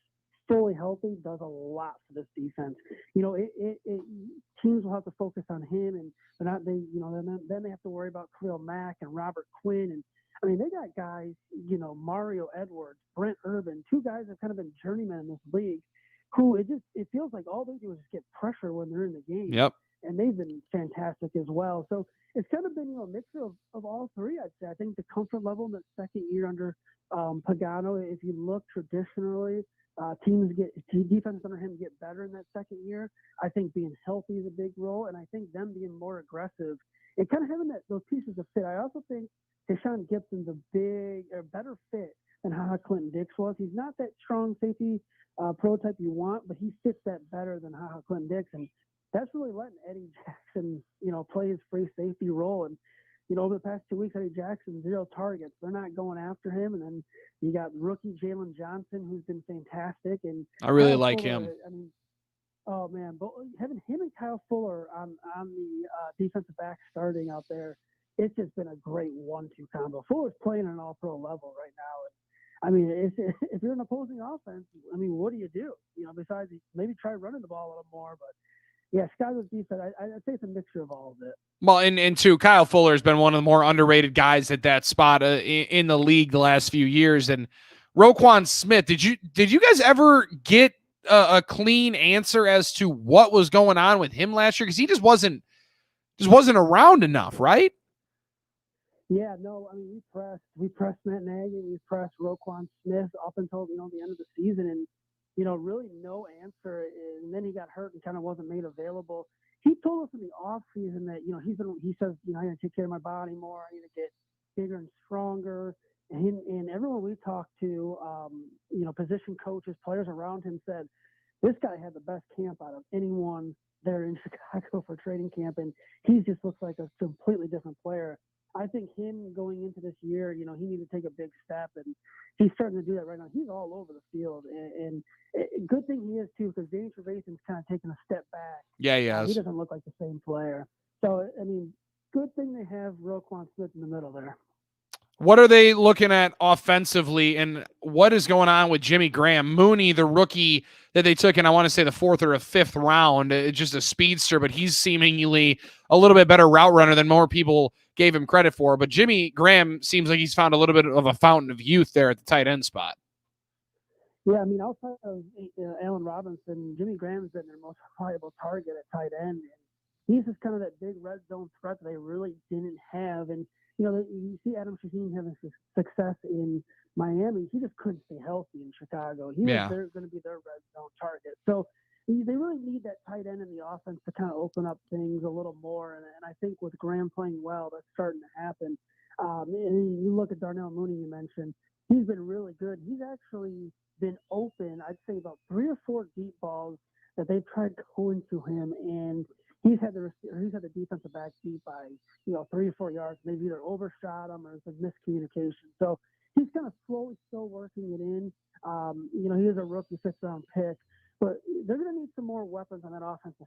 fully healthy does a lot for this defense. Teams will have to focus on him, and then they have to worry about Khalil Mack and Robert Quinn. And I mean, they got guys, Mario Edwards, Brent Urban, 2 guys that have kind of been journeymen in this league, who it feels like all they do is just get pressure when they're in the game. Yep. And they've been fantastic as well. So it's kind of been a mixture of all three, I'd say. I think the comfort level in the second year under Pagano, if you look traditionally, defenses under him get better in that second year. I think being healthy is a big role, and I think them being more aggressive and kind of having those pieces of fit. I also think Deshaun Gibson's a better fit than how Clinton Dix was. He's not that strong safety prototype you want, but he fits that better than how Clinton Dix. And that's really letting Eddie Jackson, play his free safety role. And, over the past 2 weeks, Eddie Jackson, 0 targets. They're not going after him. And then you got rookie Jalen Johnson, who's been fantastic. And I really Kyle like Fuller, him. I mean, oh man, but having him and Kyle Fuller on the defensive back starting out there, it's just been a great 1-2 combo. Fuller's playing at an all-pro level right now. And I mean, if you're an opposing offense, I mean, what do you do? Besides maybe try running the ball a little more, but. Yeah, Chicago's defense, I'd say it's a mixture of all of it. Well, and too, Kyle Fuller has been one of the more underrated guys at that spot in the league the last few years. And Roquan Smith, did you guys ever get a clean answer as to what was going on with him last year? Because he just wasn't around enough, right? Yeah, no, I mean, we pressed Matt Nagy, we pressed Roquan Smith up until the end of the season, and really no answer. And then he got hurt and kind of wasn't made available. He told us in the off season that, he says, I got to take care of my body more. I need to get bigger and stronger. And everyone we talked to, position coaches, players around him said, this guy had the best camp out of anyone there in Chicago for training camp. And he just looks like a completely different player. I think him going into this year, he needed to take a big step, and he's starting to do that right now. He's all over the field, and good thing he is too, because Danny Trevathan's kind of taking a step back. Yeah, he He has. doesn't look like the same player. So I mean, good thing they have Roquan Smith in the middle there. What are they looking at offensively, and what is going on with Jimmy Graham? Mooney, the rookie that they took in, I want to say the 4th or 5th round, it's just a speedster, but he's seemingly a little bit better route runner than more people gave him credit for. But Jimmy Graham seems like he's found a little bit of a fountain of youth there at the tight end spot. Yeah, I mean, outside of Allen Robinson, Jimmy Graham's been their most reliable target at tight end. And he's just kind of that big red zone threat that they really didn't have. And, you see Adam Shaheen having success in Miami. He just couldn't stay healthy in Chicago. He was going to be their red zone target. So they really need that tight end in the offense to kind of open up things a little more. And I think with Graham playing well, that's starting to happen. And you look at Darnell Mooney, you mentioned, he's been really good. He's actually been open, I'd say about 3 or 4 deep balls that they've tried going to him, and he's had the defensive back beat by 3 or 4 yards. They've either overshot him or it's a miscommunication. So he's kind of slowly still working it in. He is a rookie 5th round pick, but they're going to need some more weapons on that offense to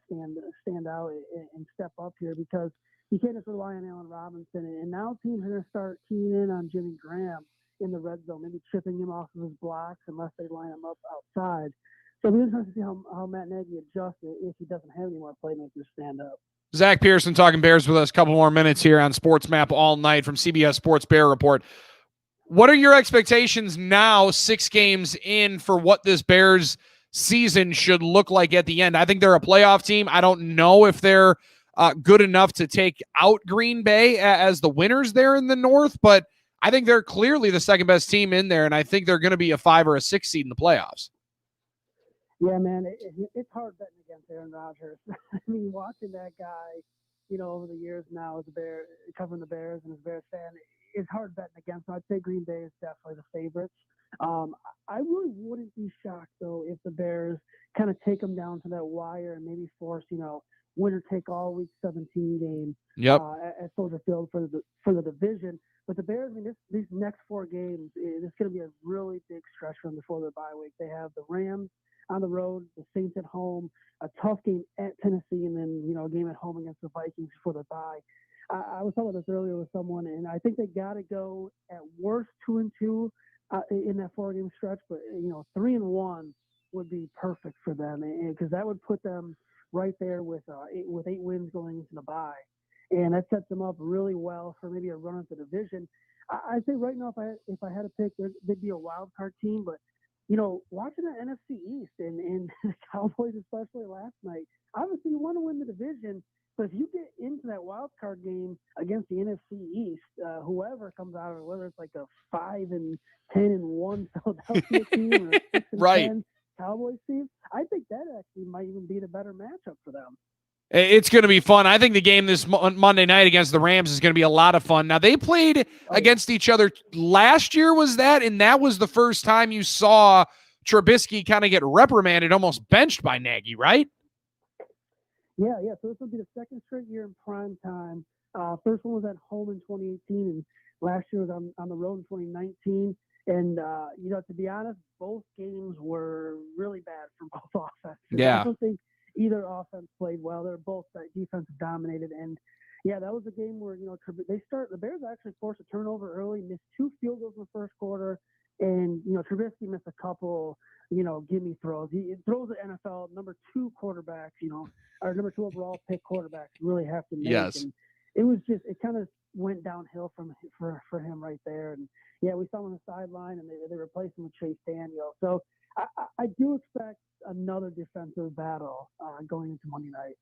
stand out and step up here, because you can't just rely on Allen Robinson. And now teams are going to start keying in on Jimmy Graham in the red zone, maybe chipping him off of his blocks unless they line him up outside. So we're going to see how Matt Nagy adjusts if he doesn't have any more playmakers stand up. Zach Pearson talking Bears with us. A couple more minutes here on SportsMap all night from CBS Sports Bear Report. What are your expectations now, 6 games in, for what this Bears season should look like at the end? I think they're a playoff team. I don't know if they're good enough to take out Green Bay as the winners there in the North, but I think they're clearly the second best team in there, and I think they're going to be a 5 or a 6 seed in the playoffs. Yeah, man, it's hard betting against Aaron Rodgers. I mean, watching that guy, over the years now as a Bear, covering the Bears and as a Bears fan, it's hard betting against him. I'd say Green Bay is definitely the favorites. I really wouldn't be shocked, though, if the Bears kind of take them down to that wire and maybe force, winner take all week 17 game at Soldier Field for the division. But the Bears, I mean, these next 4 games, it's going to be a really big stretch for them before their bye week. They have the Rams on the road, the Saints at home, a tough game at Tennessee, and then, a game at home against the Vikings before their bye. I was talking about this earlier with someone, and I think they got to go at worst 2-2 in that 4-game stretch, but 3-1 would be perfect for them, because that would put them right there with 8 wins going into the bye, and that sets them up really well for maybe a run at the division. I think right now, if I had to pick, they'd be a wild card team, but watching the NFC East and the Cowboys, especially last night, obviously you want to win the division, but if you get into that wild card game against the NFC East, whoever comes out of it, whether it's like a 5-10-1 Philadelphia team or a 6-10 Cowboys team, I think that actually might even be the better matchup for them. It's going to be fun. I think the game this Monday night against the Rams is going to be a lot of fun. Now, they played against each other last year, was that? And that was the first time you saw Trubisky kind of get reprimanded, almost benched by Nagy, right? Yeah. So this will be the second straight year in prime time. First one was at home in 2018, and last year was on the road in 2019. And, to be honest, both games were really bad for both offenses. Yeah. I don't think either offense played well. They're both defensive dominated. And, yeah, that was a game where, the Bears actually forced a turnover early, missed 2 field goals in the first quarter. And, Trubisky missed a couple, gimme throws. He throws the NFL number 2 quarterbacks, or number 2 overall pick quarterbacks really have to make. Yes. And it was just, it kind of went downhill for him right there. And, yeah, we saw him on the sideline, and they replaced him with Chase Daniel. So I do expect another defensive battle going into Monday night.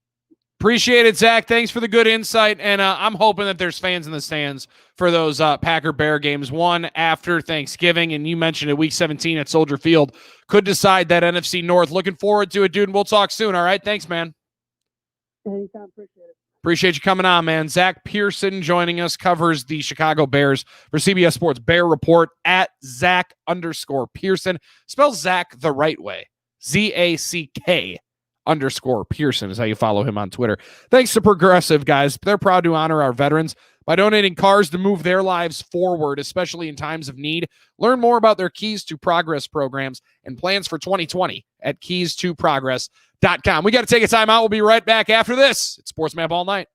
Appreciate it, Zach. Thanks for the good insight. And I'm hoping that there's fans in the stands for those Packer-Bear games, one after Thanksgiving. And you mentioned it, Week 17 at Soldier Field could decide that NFC North. Looking forward to it, dude, and we'll talk soon, all right? Thanks, man. Anytime, appreciate it. Appreciate you coming on, man. Zach Pearson joining us, covers the Chicago Bears for CBS Sports Bear Report at Zach_Pearson. Spell Zach the right way. ZACK_Pearson is how you follow him on Twitter. Thanks to Progressive, guys. They're proud to honor our veterans by donating cars to move their lives forward, especially in times of need. Learn more about their Keys to Progress programs and plans for 2020 at keys2progress.com. We got to take a time out. We'll be right back after this. It's SportsMap All Night.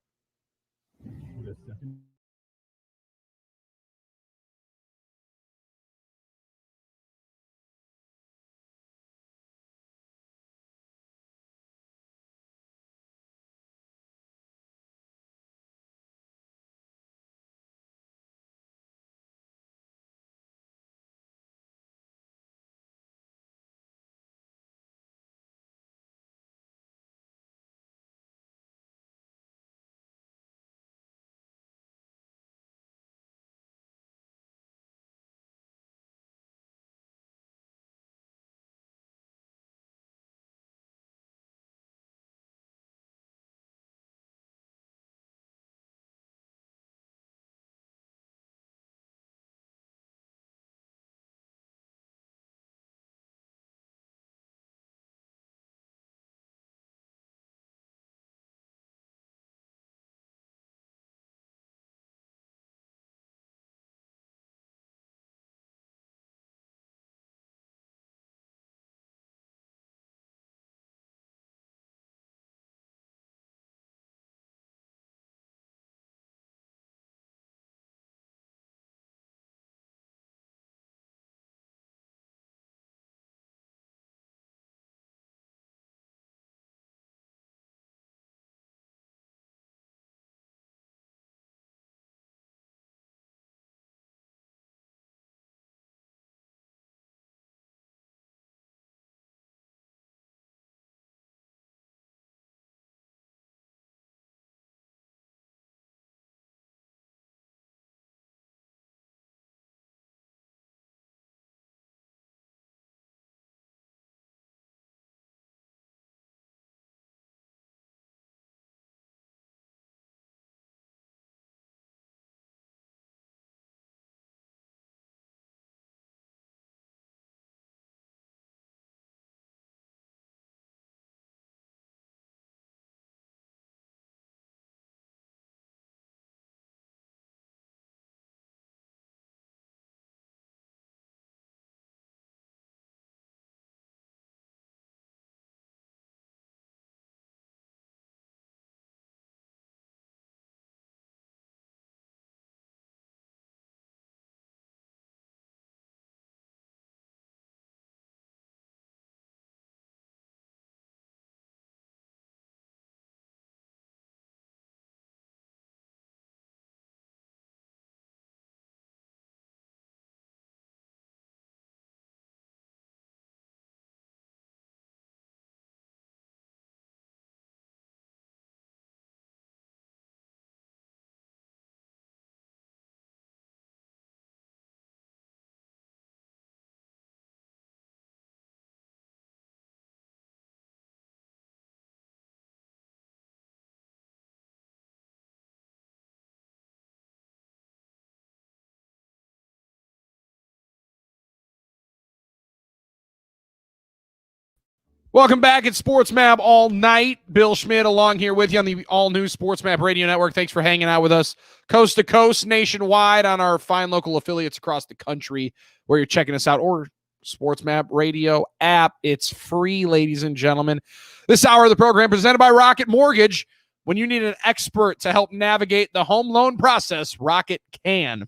Welcome back at SportsMap All Night. Bill Schmidt along here with you on the all-new SportsMap Radio Network. Thanks for hanging out with us coast to coast, nationwide, on our fine local affiliates across the country where you're checking us out, or SportsMap Radio app. It's free, ladies and gentlemen. This hour of the program presented by Rocket Mortgage. When you need an expert to help navigate the home loan process, Rocket can.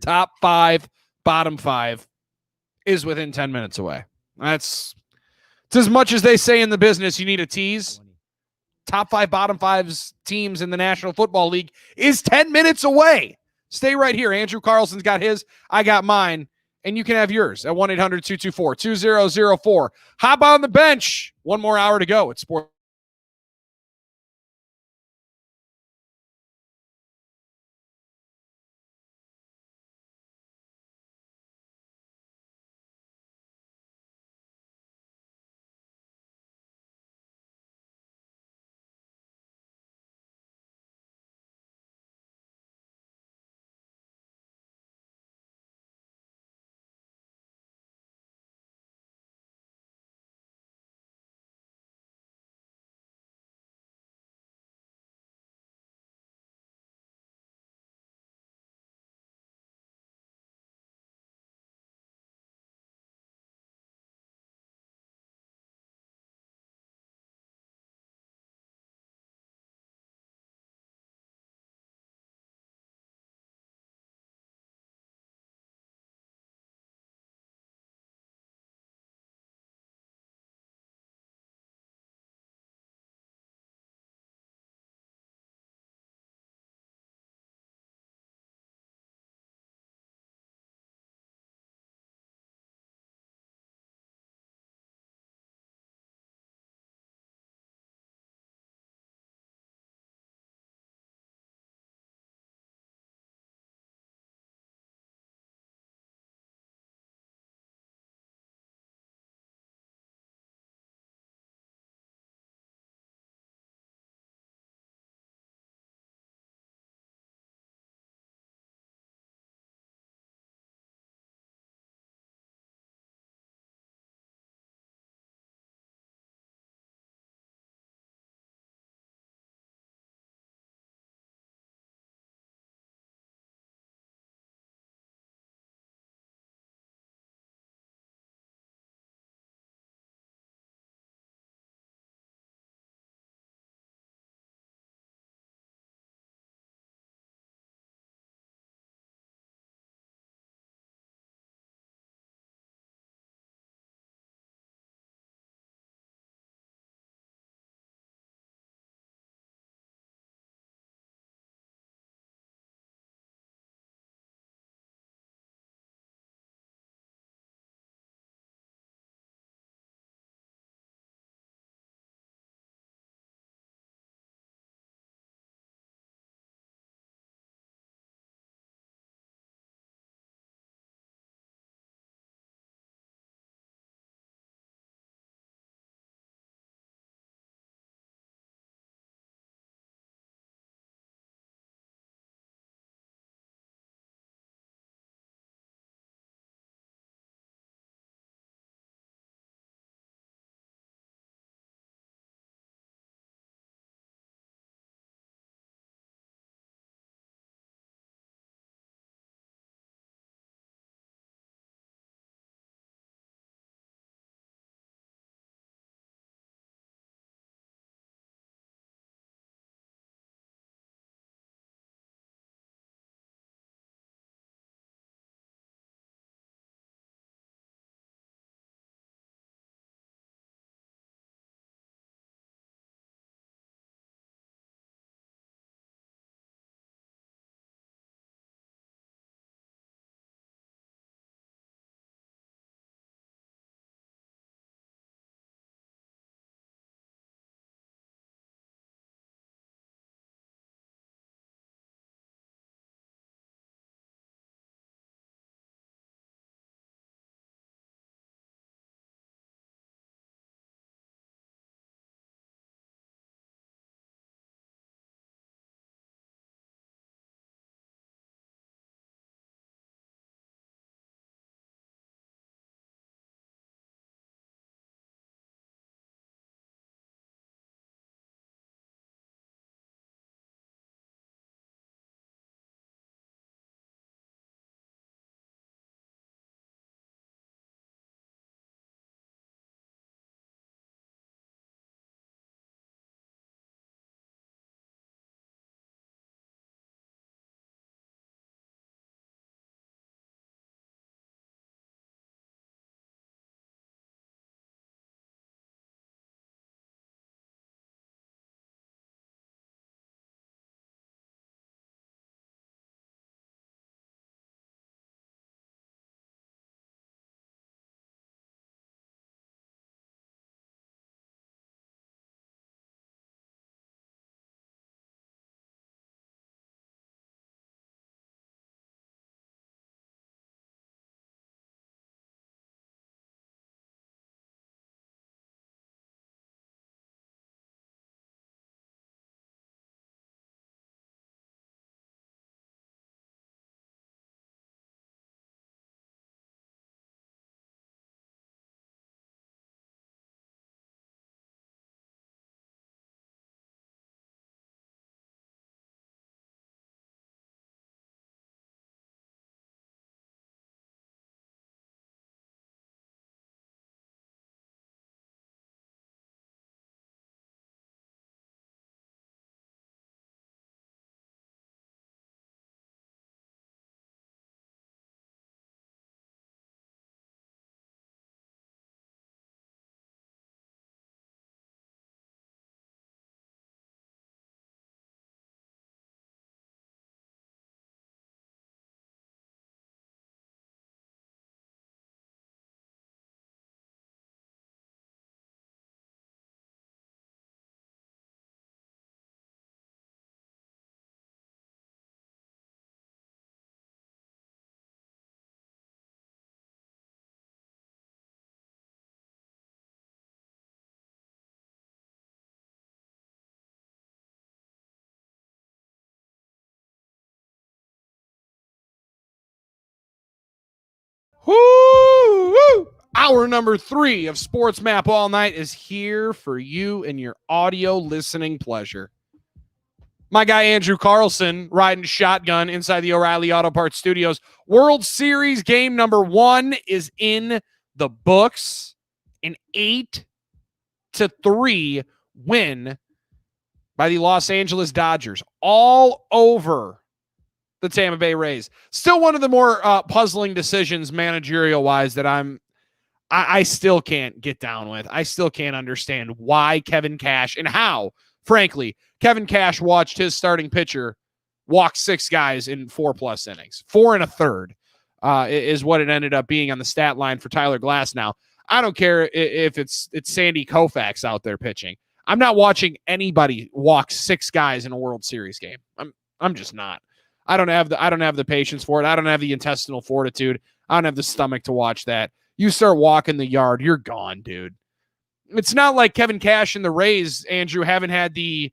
Top 5, bottom 5 is within 10 minutes away. It's as much as they say in the business, you need a tease. Top 5, bottom 5 teams in the National Football League is 10 minutes away. Stay right here. Andrew Carlson's got his. I got mine. And you can have yours at 1-800-224-2004. Hop on the bench. One more hour to go. It's Sports. Woo! Hour number 3 of SportsMap All Night is here for you and your audio listening pleasure. My guy Andrew Carlson riding shotgun inside the O'Reilly Auto Parts Studios. World Series game number 1 is in the books. An 8-3 win by the Los Angeles Dodgers all over the Tampa Bay Rays. Still one of the more puzzling decisions managerial-wise that I still can't get down with. I still can't understand why Kevin Cash and how, frankly, Kevin Cash watched his starting pitcher walk 6 guys in 4+ innings. 4 1/3 is what it ended up being on the stat line for Tyler Glasnow. I don't care if it's Sandy Koufax out there pitching. I'm not watching anybody walk 6 guys in a World Series game. I'm just not. I don't have the patience for it. I don't have the intestinal fortitude. I don't have the stomach to watch that. You start walking the yard, you're gone, dude. It's not like Kevin Cash and the Rays, Andrew, haven't had the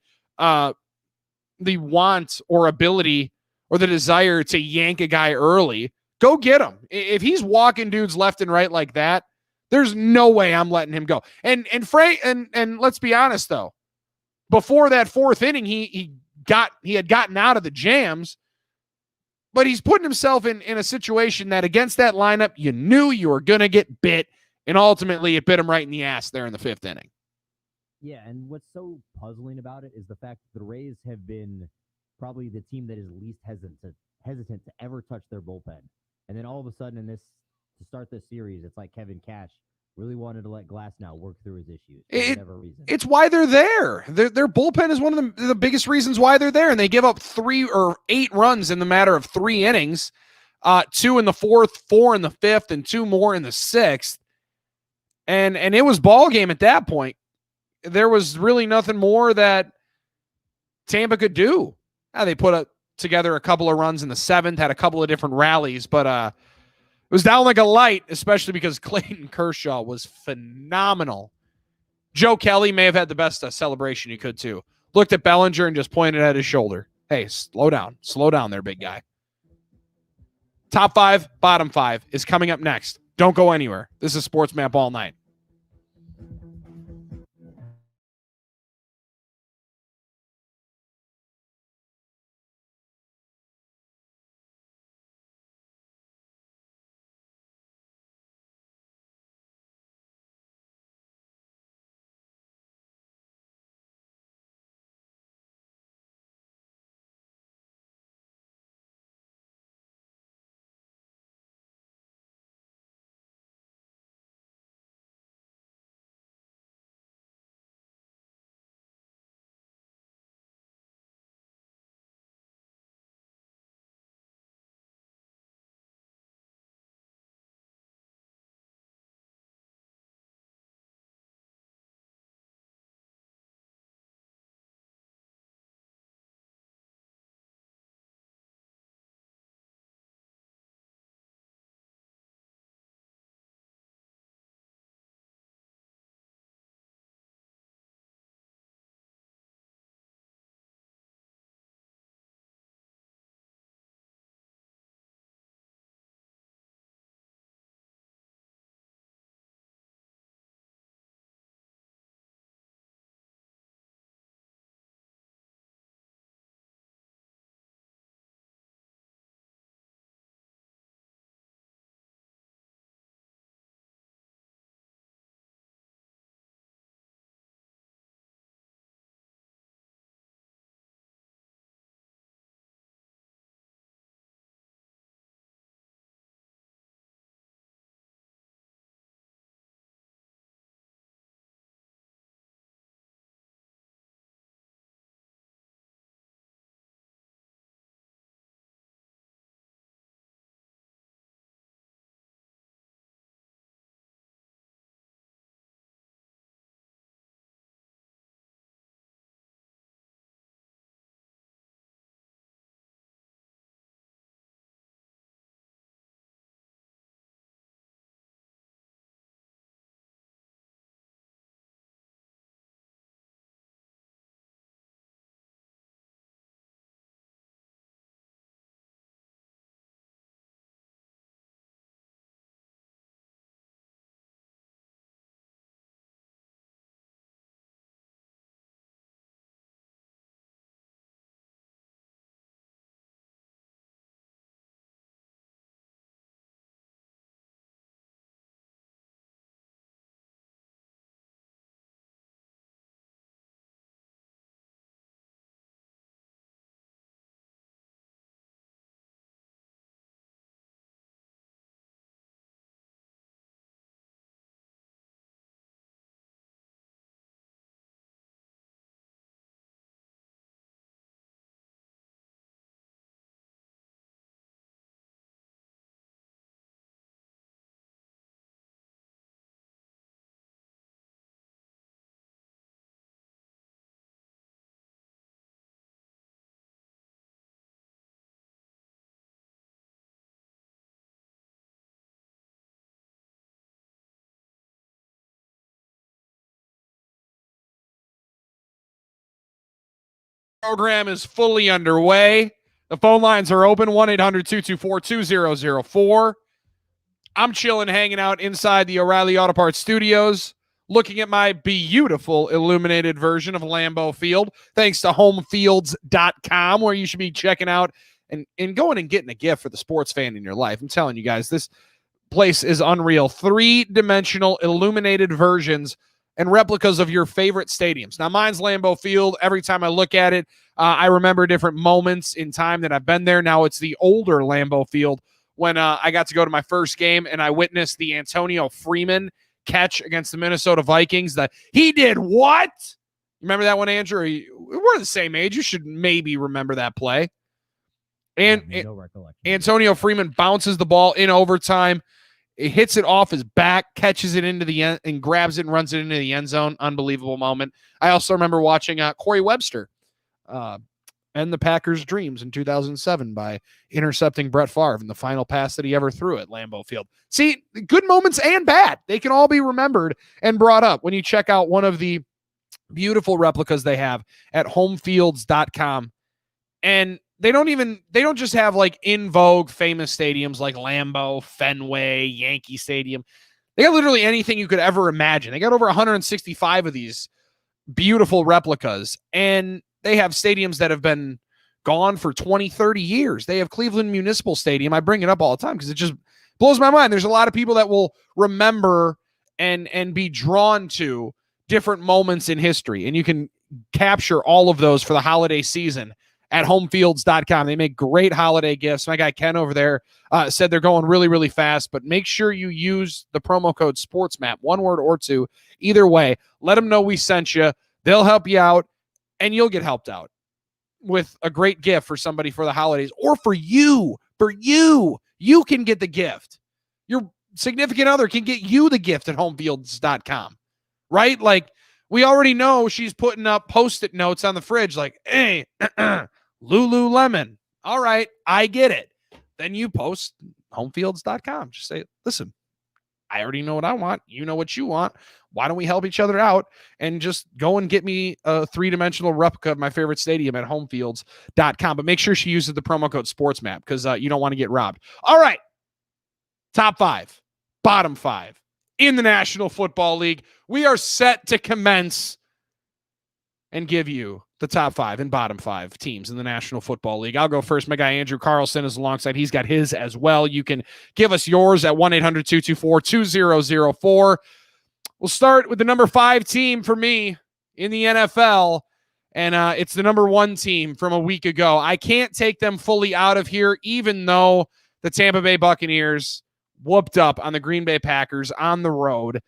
want or ability or the desire to yank a guy early. Go get him. If he's walking dudes left and right like that, there's no way I'm letting him go. And Frank, and let's be honest though, before that 4th inning, he had gotten out of the jams, but he's putting himself in a situation that against that lineup, you knew you were gonna get bit, and ultimately it bit him right in the ass there in the 5th inning. Yeah, and what's so puzzling about it is the fact that the Rays have been probably the team that is least hesitant to ever touch their bullpen. And then all of a sudden to start this series, it's like Kevin Cash really wanted to let Glasnow work through his issues for whatever reason. It's why they're there. Their bullpen is one of the biggest reasons why they're there, and they give up 3 or 8 runs in the matter of 3 innings, 2 in the 4th, 4 in the 5th, and 2 more in the 6th. And it was ball game at that point. There was really nothing more that Tampa could do. They put together a couple of runs in the 7th, had a couple of different rallies, but it was down like a light, especially because Clayton Kershaw was phenomenal. Joe Kelly may have had the best celebration he could, too. Looked at Bellinger and just pointed at his shoulder. Hey, slow down. Slow down there, big guy. Top 5, bottom 5 is coming up next. Don't go anywhere. This is SportsMap All Night. Program is fully underway. The phone lines are open, 1-800-224-2004. I'm chilling, hanging out inside the O'Reilly Auto Parts studios, looking at my beautiful illuminated version of Lambeau Field, thanks to homefields.com, where you should be checking out and going and getting a gift for the sports fan in your life. I'm telling you guys, this place is unreal. 3-dimensional illuminated versions and replicas of your favorite stadiums. Now, mine's Lambeau Field. Every time I look at it, I remember different moments in time that I've been there. Now it's the older Lambeau Field when I got to go to my first game and I witnessed the Antonio Freeman catch against the Minnesota Vikings. He did what? Remember that one, Andrew? We're the same age. You should maybe remember that play. And no recollection. Antonio Freeman bounces the ball in overtime. It hits it off his back, catches it into the end, and grabs it and runs it into the end zone. Unbelievable moment. I also remember watching Corey Webster end the Packers' dreams in 2007 by intercepting Brett Favre in the final pass that he ever threw at Lambeau Field. See, good moments and bad. They can all be remembered and brought up when you check out one of the beautiful replicas they have at homefields.com. And they don't just have like in vogue famous stadiums like Lambeau, Fenway, Yankee Stadium. They got literally anything you could ever imagine. They got over 165 of these beautiful replicas, and they have stadiums that have been gone for 20, 30 years. They have Cleveland Municipal Stadium. I bring it up all the time because it just blows my mind. There's a lot of people that will remember and be drawn to different moments in history, and you can capture all of those for the holiday season at homefields.com. They make great holiday gifts. My guy Ken over there said they're going really, really fast, but make sure you use the promo code SportsMap, one word or two. Either way, let them know we sent you. They'll help you out, and you'll get helped out with a great gift for somebody for the holidays, or for you. You can get the gift. Your significant other can get you the gift at homefields.com, right? Like, we already know she's putting up Post-it notes on the fridge like, hey, Lululemon. All right, I get it. Then you post homefields.com. Just say, listen, I already know what I want. You know what you want. Why don't we help each other out and just go and get me a 3-dimensional replica of my favorite stadium at homefields.com. But make sure she uses the promo code SportsMap because you don't want to get robbed. All right, top 5, bottom 5 in the National Football League. We are set to commence and give you the top 5 and bottom 5 teams in the National Football League. I'll go first. My guy Andrew Carlson is alongside. He's got his as well. You can give us yours at 1-800-224-2004. We'll start with the number 5 team for me in the NFL, and it's the number 1 team from a week ago. I can't take them fully out of here, even though the Tampa Bay Buccaneers whooped up on the Green Bay Packers on the road,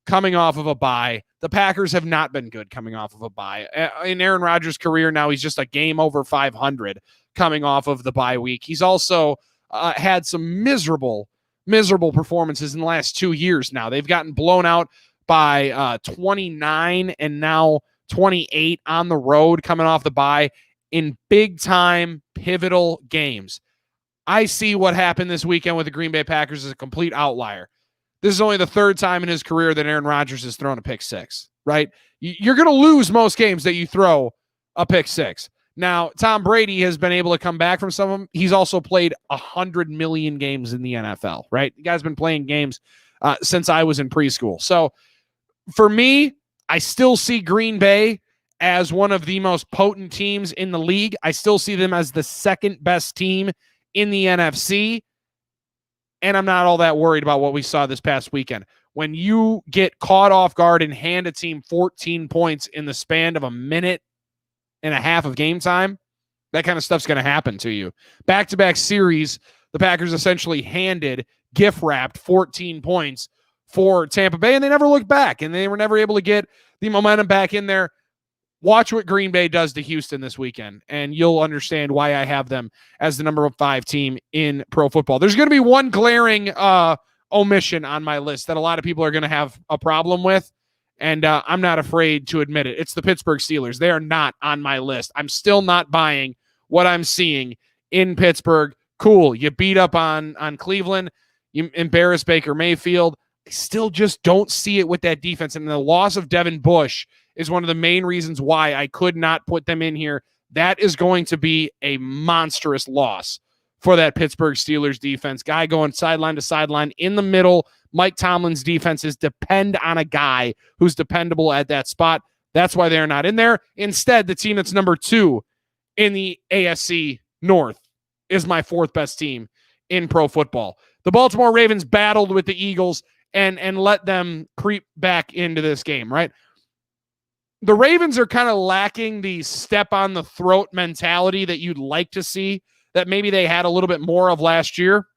coming off of a bye. The Packers have not been good coming off of a bye. In Aaron Rodgers' career now, he's just a game over 500 coming off of the bye week. He's also had some miserable performances in the last 2 years now. They've gotten blown out by 29 and now 28 on the road coming off the bye in big-time pivotal games. I see what happened this weekend with the Green Bay Packers as a complete outlier. This is only the 3rd time in his career that Aaron Rodgers has thrown a pick 6, right? You're going to lose most games that you throw a pick 6. Now, Tom Brady has been able to come back from some of them. He's also played 100 million games in the NFL, right? The guy's been playing games since I was in preschool. So for me, I still see Green Bay as one of the most potent teams in the league. I still see them as the 2nd best team in the NFC. And I'm not all that worried about what we saw this past weekend. When you get caught off guard and hand a team 14 points in the span of a minute and a half of game time, that kind of stuff's going to happen to you. Back-to-back series, the Packers essentially gift-wrapped 14 points for Tampa Bay, and they never looked back, and they were never able to get the momentum back in there. Watch what Green Bay does to Houston this weekend, and you'll understand why I have them as the number 5 team in pro football. There's going to be one glaring omission on my list that a lot of people are going to have a problem with, and I'm not afraid to admit it. It's the Pittsburgh Steelers. They are not on my list. I'm still not buying what I'm seeing in Pittsburgh. Cool, you beat up on Cleveland. You embarrass Baker Mayfield. I still just don't see it with that defense, and the loss of Devin Bush is one of the main reasons why I could not put them in here. that is going to be a monstrous loss for that Pittsburgh Steelers defense. Guy going sideline to sideline in the middle. Mike Tomlin's defenses depend on a guy who's dependable at that spot. That's why they're not in there. Instead, the team that's number 2 in the AFC North is my 4th best team in pro football. The Baltimore Ravens battled with the Eagles and let them creep back into this game, right? The Ravens are kind of lacking the step on the throat mentality that you'd like to see, that maybe they had a little bit more of last year.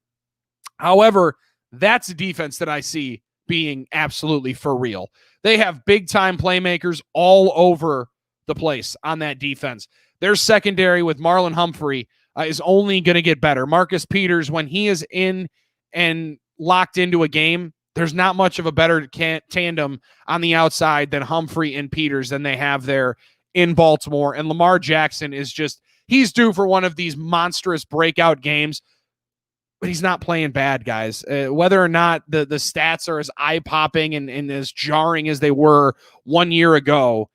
However, that's a defense that I see being absolutely for real. They have big-time playmakers all over the place on that defense. Their secondary with Marlon Humphrey is only going to get better. Marcus Peters, when he is in and locked into a game, there's not much of a better tandem on the outside than Humphrey and Peters than they have there in Baltimore. And Lamar Jackson is just, he's due for one of these monstrous breakout games, but he's not playing bad, guys. Whether or not the stats are as eye-popping and as jarring as they were 1 year ago,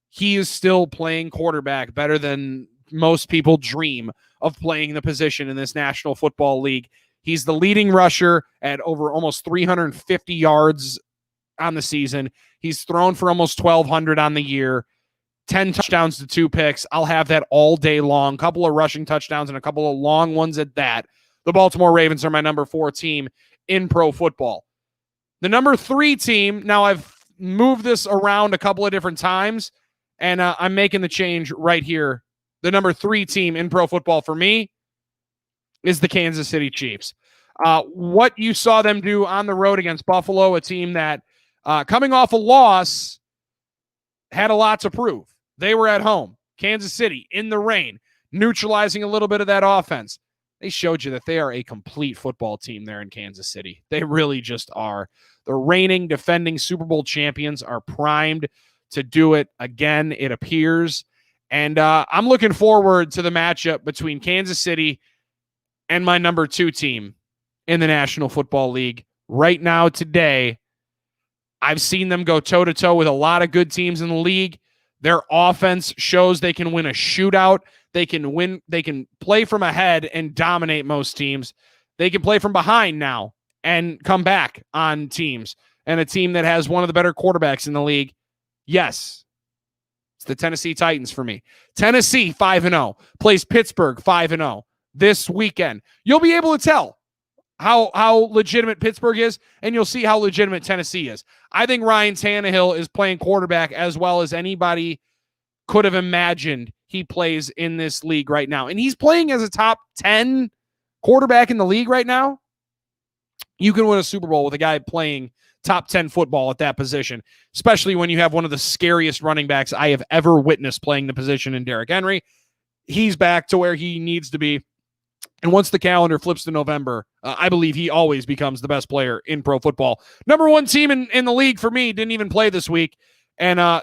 he is still playing quarterback better than most people dream of playing the position in this National Football League. He's the leading rusher at over almost 350 yards on the season. He's thrown for almost 1,200 on the year, 10 touchdowns to 2 picks. I'll have that all day long. A couple of rushing touchdowns and a couple of long ones at that. The Baltimore Ravens are my number 4 team in pro football. The number 3 team, now I've moved this around a couple of different times, and I'm making the change right here. The number 3 team in pro football for me is the Kansas City Chiefs. What you saw them do on the road against Buffalo, a team that coming off a loss had a lot to prove. They were at home. Kansas City in the rain, neutralizing a little bit of that offense. They showed you that they are a complete football team there in Kansas City. They really just are. The reigning, defending Super Bowl champions are primed to do it again, it appears. And I'm looking forward to the matchup between Kansas City and my number 2 team in the National Football League. Right now, today, I've seen them go toe-to-toe with a lot of good teams in the league. Their offense shows they can win a shootout. They can play from ahead and dominate most teams. They can play from behind now and come back on teams. And a team that has one of the better quarterbacks in the league, yes, it's the Tennessee Titans for me. Tennessee 5-0 plays Pittsburgh 5-0 this weekend. You'll be able to tell how legitimate Pittsburgh is, and you'll see how legitimate Tennessee is. I think Ryan Tannehill is playing quarterback as well as anybody could have imagined he plays in this league right now. And he's playing as a top 10 quarterback in the league right now. You can win a Super Bowl with a guy playing top 10 football at that position, especially when you have one of the scariest running backs I have ever witnessed playing the position in Derrick Henry. He's back to where he needs to be. And once the calendar flips to November, I believe he always becomes the best player in pro football. Number 1 team in the league for me didn't even play this week. And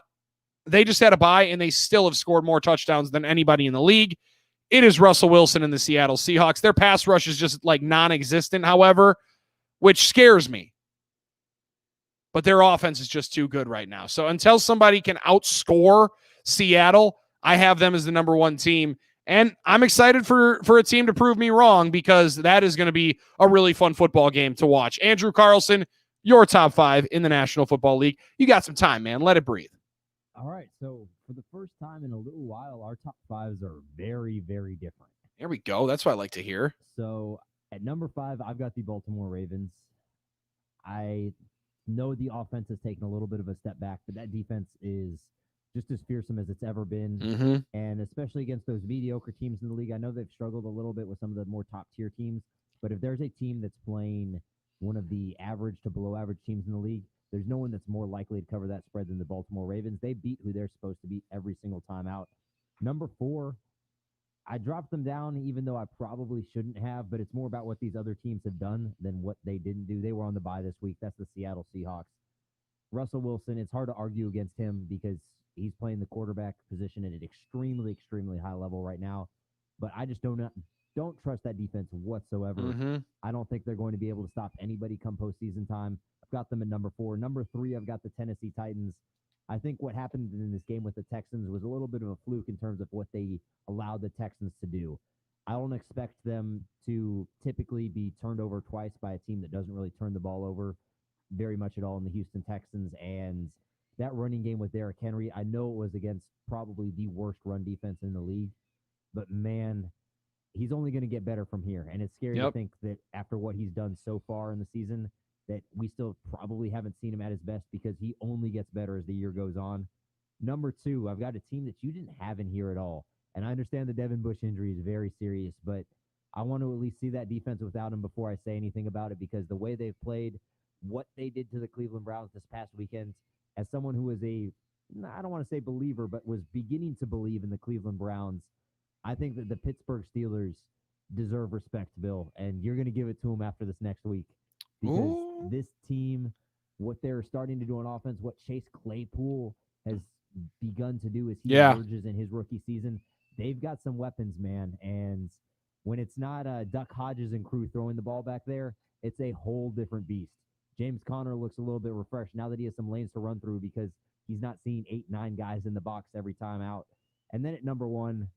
they just had a bye, and they still have scored more touchdowns than anybody in the league. It is Russell Wilson and the Seattle Seahawks. Their pass rush is just like non-existent, however, which scares me. But their offense is just too good right now. So until somebody can outscore Seattle, I have them as the number 1 team. And I'm excited for a team to prove me wrong, because that is going to be a really fun football game to watch. Andrew Carlson, your top 5 in the National Football League. You got some time, man. Let it breathe. All right. So for the first time in a little while, our top 5s are very, very different. There we go. That's what I like to hear. So at number 5, I've got the Baltimore Ravens. I know the offense has taken a little bit of a step back, but that defense is just as fearsome as it's ever been. Mm-hmm. And especially against those mediocre teams in the league. I know they've struggled a little bit with some of the more top-tier teams, but if there's a team that's playing one of the average to below-average teams in the league, there's no one that's more likely to cover that spread than the Baltimore Ravens. They beat who they're supposed to beat every single time out. Number 4, I dropped them down even though I probably shouldn't have, but it's more about what these other teams have done than what they didn't do. They were on the bye this week. That's the Seattle Seahawks. Russell Wilson, it's hard to argue against him because he's playing the quarterback position at an extremely, extremely high level right now. But I just don't trust that defense whatsoever. Mm-hmm. I don't think they're going to be able to stop anybody come postseason time. I've got them at number 4. Number 3, I've got the Tennessee Titans. I think what happened in this game with the Texans was a little bit of a fluke in terms of what they allowed the Texans to do. I don't expect them to typically be turned over twice by a team that doesn't really turn the ball over very much at all in the Houston Texans. And that running game with Derrick Henry, I know it was against probably the worst run defense in the league, but man, he's only going to get better from here. And it's scary to think that after what he's done so far in the season, that we still probably haven't seen him at his best because he only gets better as the year goes on. Number two, I've got a team that you didn't have in here at all. And I understand the Devin Bush injury is very serious, but I want to at least see that defense without him before I say anything about it, because the way they've played, what they did to the Cleveland Browns this past weekend, as someone who was I don't want to say believer, but was beginning to believe in the Cleveland Browns, I think that the Pittsburgh Steelers deserve respect, Bill, and you're going to give it to them after this next week, because this team, what they're starting to do on offense, what Chase Claypool has begun to do as he emerges in his rookie season, they've got some weapons, man. And when it's not Duck Hodges and crew throwing the ball back there, it's a whole different beast. James Conner looks a little bit refreshed now that he has some lanes to run through because he's not seeing 8-9 guys in the box every time out. And then at number one,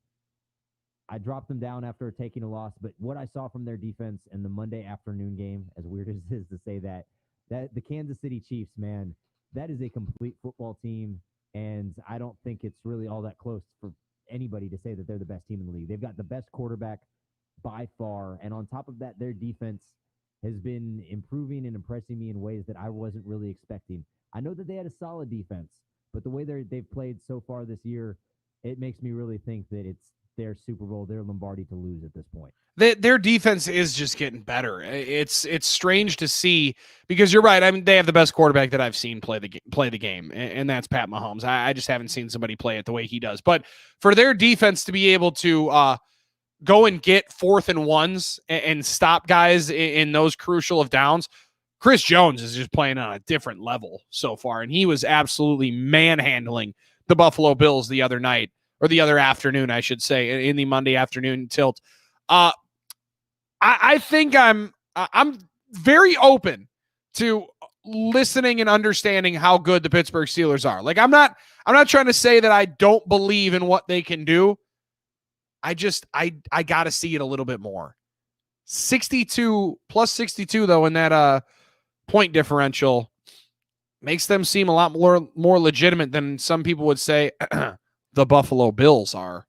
I dropped them down after taking a loss, but what I saw from their defense in the Monday afternoon game, as weird as it is to say that the Kansas City Chiefs, man, that is a complete football team, and I don't think it's really all that close for anybody to say that they're the best team in the league. They've got the best quarterback by far, and on top of that, their defense has been improving and impressing me in ways that I wasn't really expecting. I know that they had a solid defense, but the way they've played so far this year, it makes me really think that it's their Super Bowl, their Lombardi to lose at this point. Their defense is just getting better. It's strange to see, because you're right. I mean, they have the best quarterback that I've seen play the game, and that's Pat Mahomes. I just haven't seen somebody play it the way he does. But for their defense to be able to go and get 4th and 1s and stop guys in those crucial of downs, Chris Jones is just playing on a different level so far, and he was absolutely manhandling the Buffalo Bills the other night, or the other afternoon, I should say, in the Monday afternoon tilt. I think I'm very open to listening and understanding how good the Pittsburgh Steelers are. Like, I'm not trying to say that I don't believe in what they can do. I got to see it a little bit more. 62 plus 62 though in that point differential makes them seem a lot more legitimate than some people would say the Buffalo Bills are.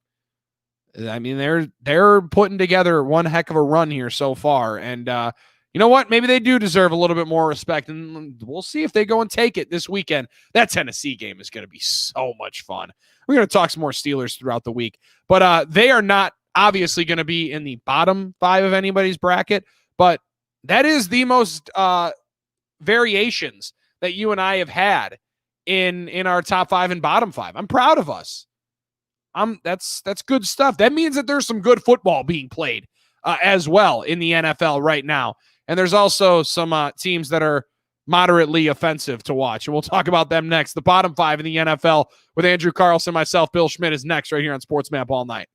I mean, they're putting together one heck of a run here so far. And you know what? Maybe they do deserve a little bit more respect. And we'll see if they go and take it this weekend. That Tennessee game is going to be so much fun. We're going to talk some more Steelers throughout the week. But they are not obviously going to be in the bottom 5 of anybody's bracket. But that is the most variations that you and I have had in our top 5 and bottom 5. I'm proud of us. That's good stuff. That means that there's some good football being played as well in the NFL right now. And there's also some teams that are moderately offensive to watch. And we'll talk about them next. The bottom 5 in the NFL with Andrew Carlson, myself, Bill Schmidt is next right here on SportsMap All Night.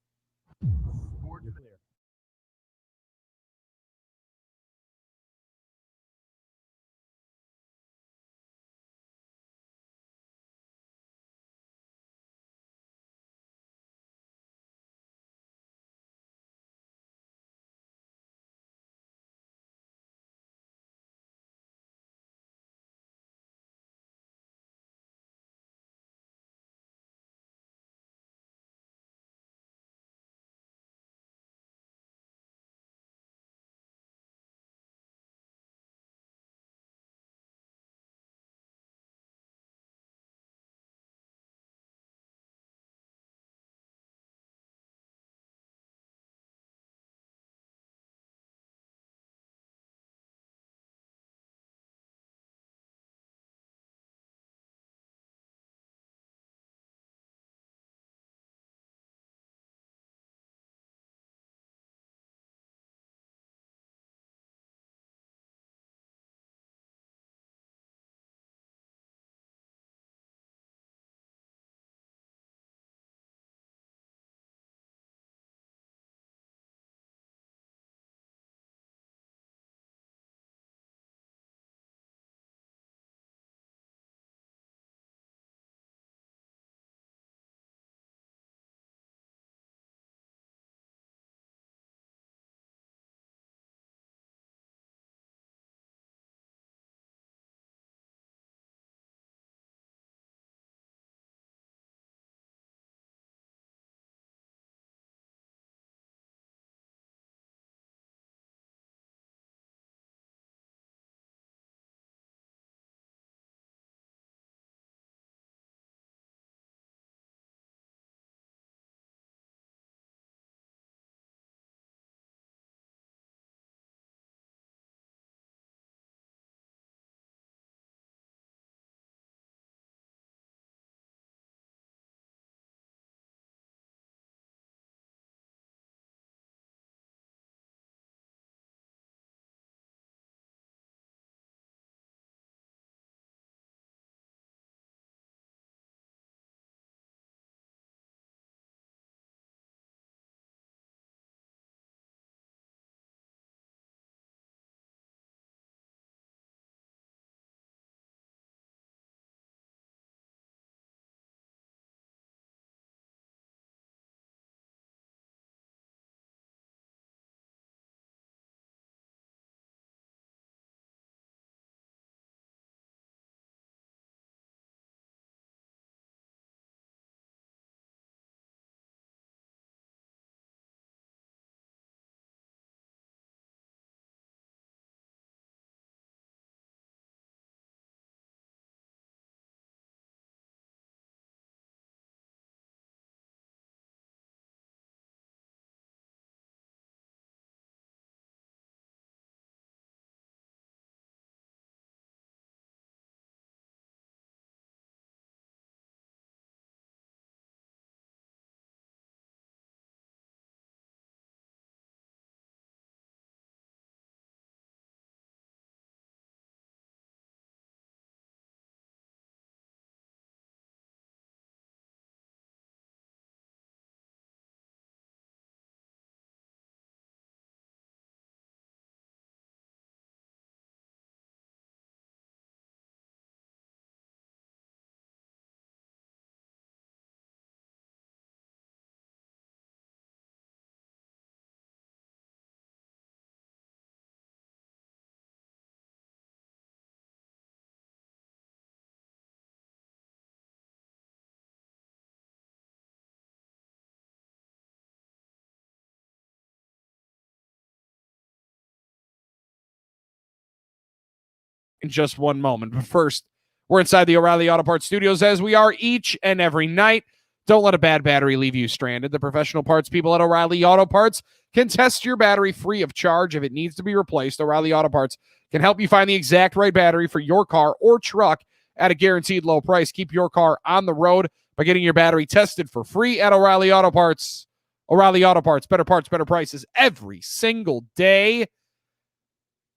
in just one moment. But first, we're inside the O'Reilly Auto Parts studios as we are each and every night. Don't let a bad battery leave you stranded. The professional parts people at O'Reilly Auto Parts can test your battery free of charge if it needs to be replaced. O'Reilly Auto Parts can help you find the exact right battery for your car or truck at a guaranteed low price. Keep your car on the road by getting your battery tested for free at O'Reilly Auto Parts. O'Reilly Auto Parts, better parts, better prices every single day.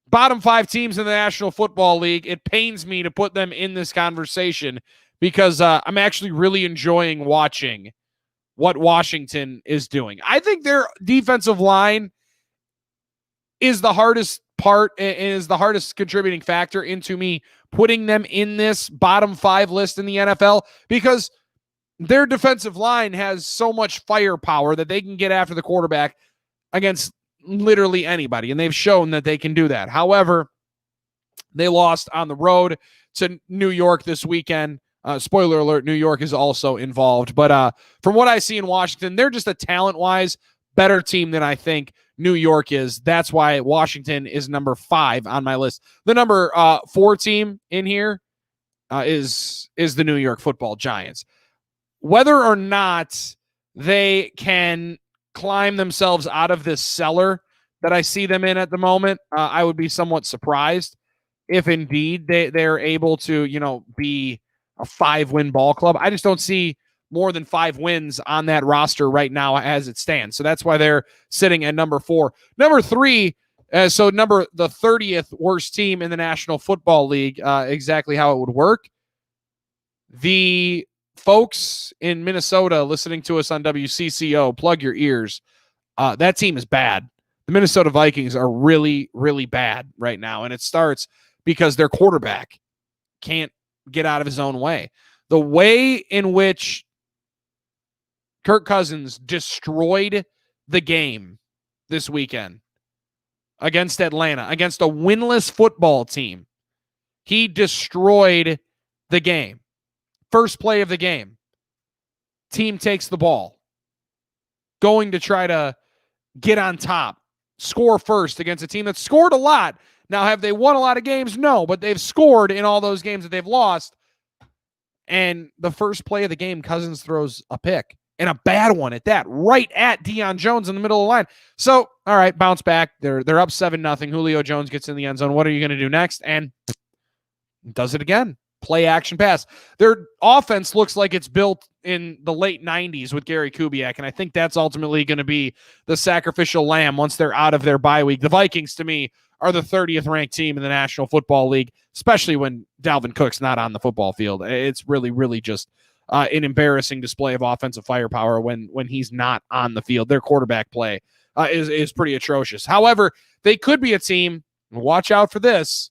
Bottom 5 teams in the National Football League. It pains me to put them in this conversation because I'm actually really enjoying watching what Washington is doing. I think their defensive line is the hardest part, is the hardest contributing factor into me putting them in this bottom 5 list in the NFL because their defensive line has so much firepower that they can get after the quarterback against literally anybody, and they've shown that they can do that. However, they lost on the road to New York this weekend. Spoiler alert, New York is also involved. But from what I see in Washington, they're just a talent-wise better team than I think New York is. That's why Washington is number 5 on my list. The number 4 team in here is the New York Football Giants. Whether or not they can climb themselves out of this cellar that I see them in at the moment, I would be somewhat surprised if indeed they're able to, be a 5-win ball club. I just don't see more than 5 wins on that roster right now as it stands. So that's why they're sitting at number 4. Number 3, the 30th worst team in the National Football League, exactly how it would work. The folks in Minnesota listening to us on WCCO, plug your ears. That team is bad. The Minnesota Vikings are really, really bad right now. And it starts because their quarterback can't get out of his own way. The way in which Kirk Cousins destroyed the game this weekend against Atlanta, against a winless football team, he destroyed the game. First play of the game, team takes the ball, going to try to get on top, score first against a team that scored a lot. Now, have they won a lot of games? No, but they've scored in all those games that they've lost. And the first play of the game, Cousins throws a pick, and a bad one at that, right at Deion Jones in the middle of the line. So, all right, bounce back. They're up 7-0. Julio Jones gets in the end zone. What are you going to do next? And does it again. Play action pass. Their offense looks like it's built in the late 90s with Gary Kubiak, and I think that's ultimately going to be the sacrificial lamb once they're out of their bye week. The Vikings, to me, are the 30th ranked team in the National Football League, especially when Dalvin Cook's not on the football field. It's really, really just an embarrassing display of offensive firepower when he's not on the field. Their quarterback play is pretty atrocious. However, they could be a team, watch out for this,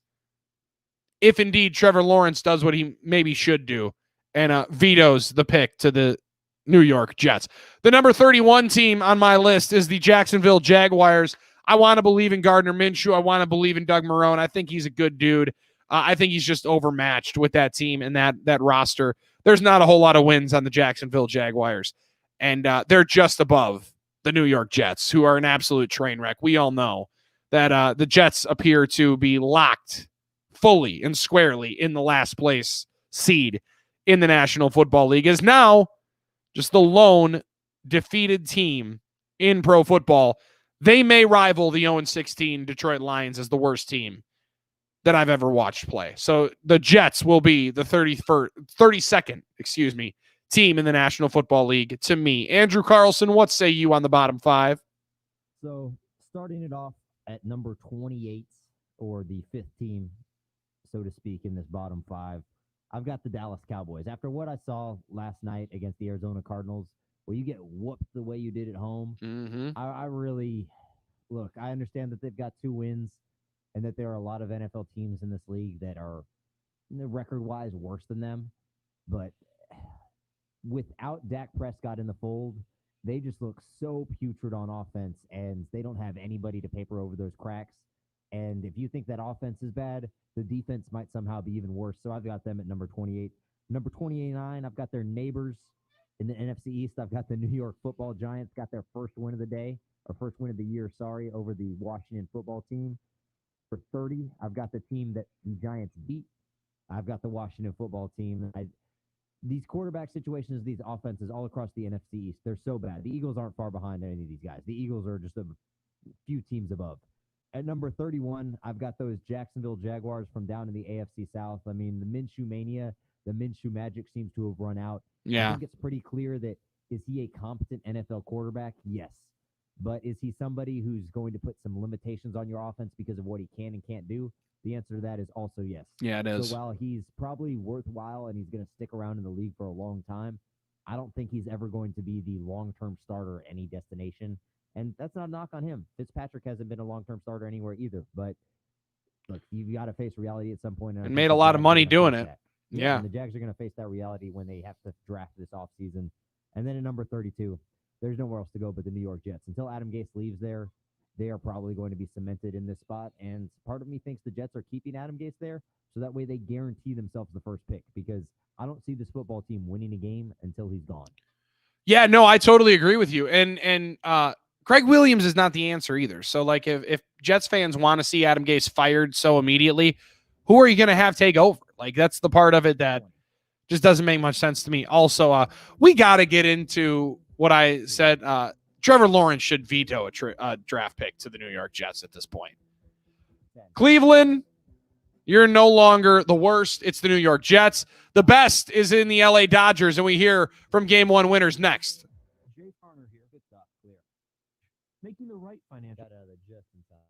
if indeed Trevor Lawrence does what he maybe should do and vetoes the pick to the New York Jets. The number 31 team on my list is the Jacksonville Jaguars. I want to believe in Gardner Minshew. I want to believe in Doug Marrone. I think he's a good dude. I think he's just overmatched with that team and that roster. There's not a whole lot of wins on the Jacksonville Jaguars, and they're just above the New York Jets, who are an absolute train wreck. We all know that the Jets appear to be locked fully and squarely in the last place seed in the National Football League, is now just the lone defeated team in pro football. They may rival the 0-16 Detroit Lions as the worst team that I've ever watched play. So the Jets will be the 32nd, team in the National Football League to me. Andrew Carlson, what say you on the bottom 5? So starting it off at number 28, or the 5th team, so to speak, in this bottom 5, I've got the Dallas Cowboys. After what I saw last night against the Arizona Cardinals, where you get whooped the way you did at home, I really look. I understand that they've got 2 wins, and that there are a lot of NFL teams in this league that are record-wise worse than them. But without Dak Prescott in the fold, they just look so putrid on offense, and they don't have anybody to paper over those cracks. And if you think that offense is bad, the defense might somehow be even worse. So I've got them at number 28. Number 29, I've got their neighbors in the NFC East. I've got the New York Football Giants, got their first win of the day, or first win of the year, over the Washington football team. For 30, I've got the team that the Giants beat. I've got the Washington football team. These quarterback situations, these offenses all across the NFC East, they're so bad. The Eagles aren't far behind any of these guys. The Eagles are just a few teams above. At number 31, I've got those Jacksonville Jaguars from down in the AFC South. I mean, the Minshew mania, the Minshew magic seems to have run out. I Yeah. think it's pretty clear that is he a competent NFL quarterback? Yes. But is he somebody who's going to put some limitations on your offense because of what he can and can't do? The answer to that is also yes. Yeah, it is. So while he's probably worthwhile and he's going to stick around in the league for a long time, I don't think he's ever going to be the long-term starter at any destination. And that's not a knock on him. Fitzpatrick hasn't been a long-term starter anywhere either. But look, you got to face reality at some point. And made a lot of money doing it. Yeah. And the Jags are going to face that reality when they have to draft this offseason. And then at number 32, there's nowhere else to go but the New York Jets. Until Adam Gase leaves there, they are probably going to be cemented in this spot. And part of me thinks the Jets are keeping Adam Gase there so that way they guarantee themselves the first pick, because I don't see this football team winning a game until he's gone. Yeah, no, I totally agree with you. And Greg Williams is not the answer either. So, like, if Jets fans want to see Adam Gase fired so immediately, who are you going to have take over? Like, that's the part of it that just doesn't make much sense to me. Also, we got to get into what I said. Trevor Lawrence should veto a draft pick to the New York Jets at this point. Cleveland, you're no longer the worst. It's the New York Jets. The best is in the LA Dodgers, and we hear from Game 1 winners next. Jay Farner here. Good stop. Clear. Making the right financial. Got out of just in time.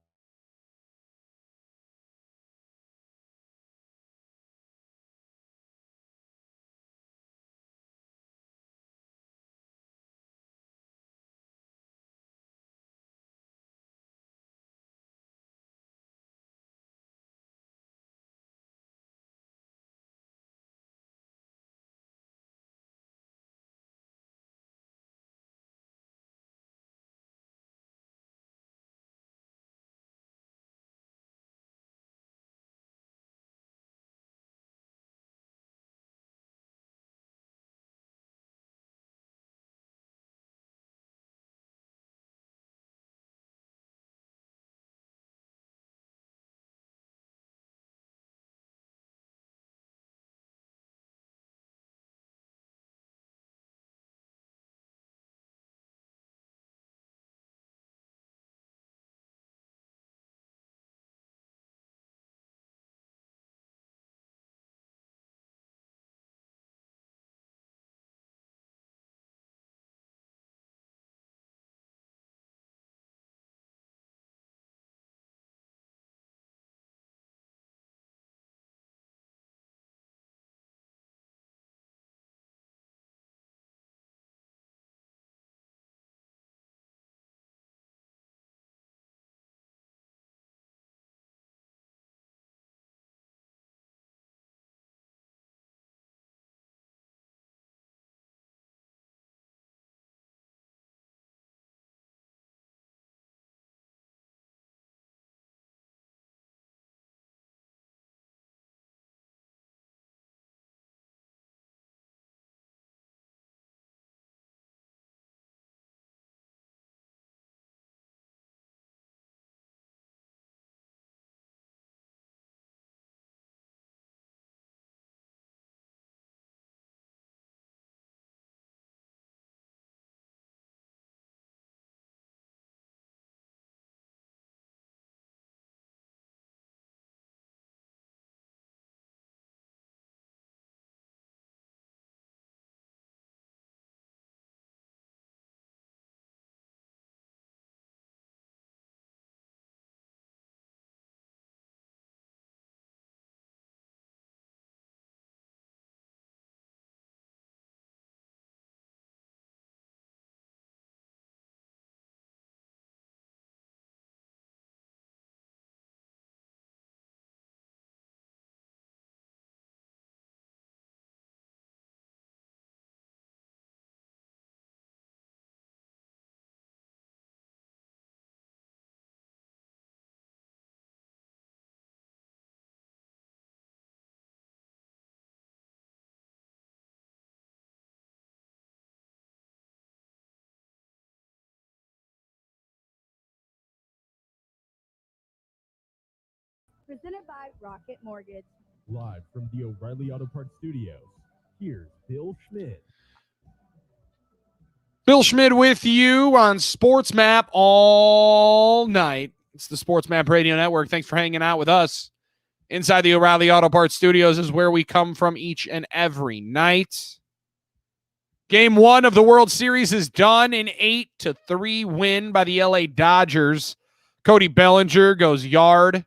presented by Rocket Mortgage. Live from the O'Reilly Auto Parts Studios, here's Bill Schmidt. Bill Schmidt with you on SportsMap all night. It's the SportsMap Radio Network. Thanks for hanging out with us. Inside the O'Reilly Auto Parts Studios is where we come from each and every night. Game 1 of the World Series is done. An 8-3 win by the LA Dodgers. Cody Bellinger goes yard.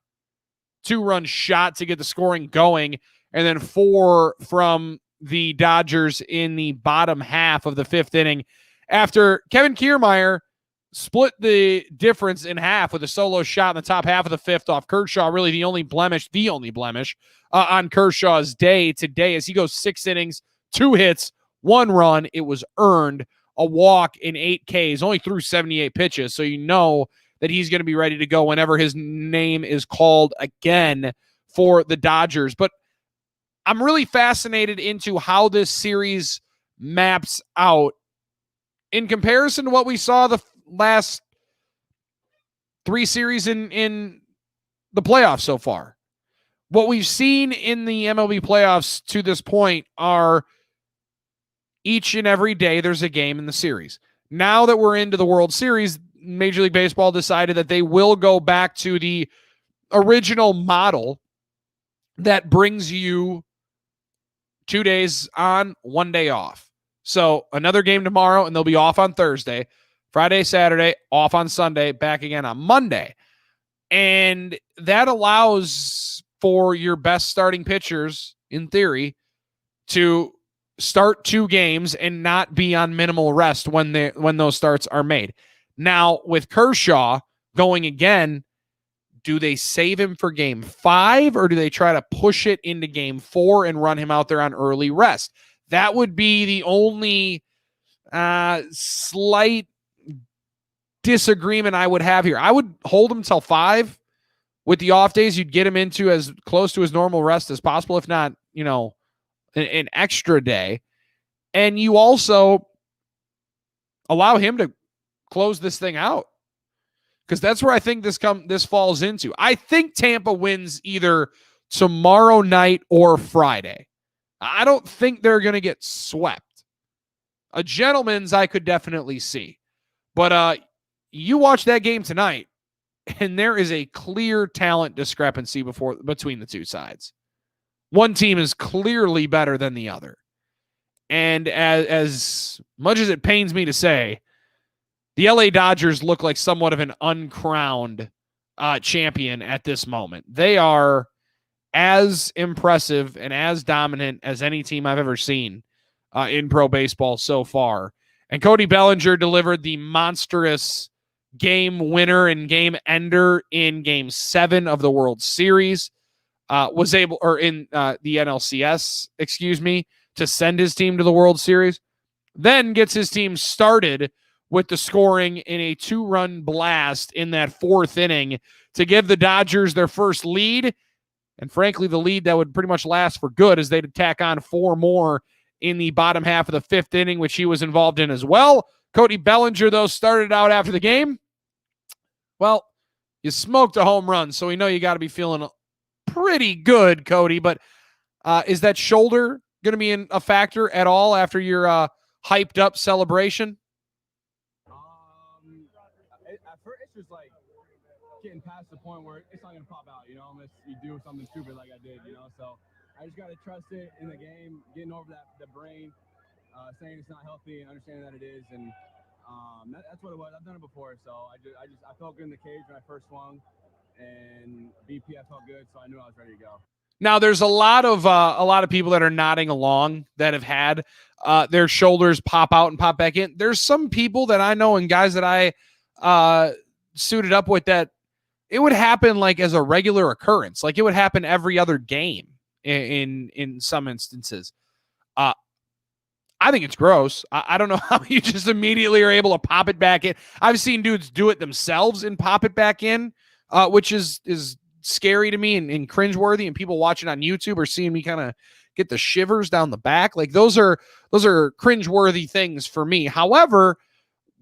2-run shot to get the scoring going. And then 4 from the Dodgers in the bottom half of the 5th inning. After Kevin Kiermaier split the difference in half with a solo shot in the top half of the 5th off Kershaw, really the only blemish on Kershaw's day today as he goes 6 innings, 2 hits, 1 run. It was earned, a walk in 8 Ks, only threw 78 pitches. So you know that he's going to be ready to go whenever his name is called again for the Dodgers. But I'm really fascinated into how this series maps out in comparison to what we saw the last 3 series in the playoffs so far. What we've seen in the MLB playoffs to this point are each and every day there's a game in the series. Now that we're into the World Series, Major League Baseball decided that they will go back to the original model that brings you 2 days on, 1 day off. So another game tomorrow, and they'll be off on Thursday. Friday, Saturday, off on Sunday, back again on Monday. And that allows for your best starting pitchers, in theory, to start 2 games and not be on minimal rest when those starts are made. Now, with Kershaw going again, do they save him for game 5 or do they try to push it into game 4 and run him out there on early rest? That would be the only slight disagreement I would have here. I would hold him till 5. With the off days, you'd get him into as close to his normal rest as possible, if not, an extra day. And you also allow him to close this thing out, because that's where I think this falls into. I think Tampa wins either tomorrow night or Friday. I don't think they're going to get swept. A gentleman's I could definitely see. But you watch that game tonight, and there is a clear talent discrepancy between the two sides. One team is clearly better than the other. And as much as it pains me to say, the LA Dodgers look like somewhat of an uncrowned champion at this moment. They are as impressive and as dominant as any team I've ever seen in pro baseball so far. And Cody Bellinger delivered the monstrous game winner and game ender in Game 7 of the World Series. In the NLCS, to send his team to the World Series. Then gets his team started with the scoring in a 2-run blast in that 4th inning to give the Dodgers their first lead. And frankly, the lead that would pretty much last for good, as they'd tack on 4 more in the bottom half of the 5th inning, which he was involved in as well. Cody Bellinger, though, started out after the game. Well, you smoked a home run, so we know you got to be feeling pretty good, Cody. But is that shoulder going to be a factor at all after your hyped up celebration? At first, it's just like getting past the point where it's not going to pop out, unless you do something stupid like I did, So I just got to trust it in the game, getting over the brain, saying it's not healthy and understanding that it is. And that's what it was. I've done it before. So I felt good in the cage when I first swung, and BP, I felt good. So I knew I was ready to go. Now, there's a lot of people that are nodding along that have had their shoulders pop out and pop back in. There's some people that I know and guys that I suited up with that it would happen like as a regular occurrence. Like it would happen every other game in some instances. I think it's gross. I don't know how you just immediately are able to pop it back in. I've seen dudes do it themselves and pop it back in, which is scary to me and cringeworthy, and people watching on YouTube are seeing me kind of get the shivers down the back. Like those are cringeworthy things for me. However,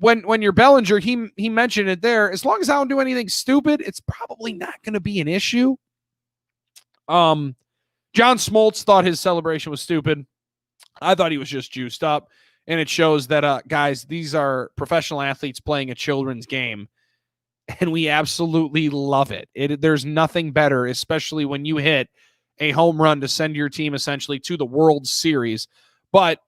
when you're Bellinger, he mentioned it there. As long as I don't do anything stupid, it's probably not going to be an issue. John Smoltz thought his celebration was stupid. I thought he was just juiced up. And it shows that, guys, these are professional athletes playing a children's game. And we absolutely love it. There's nothing better, especially when you hit a home run to send your team essentially to the World Series. But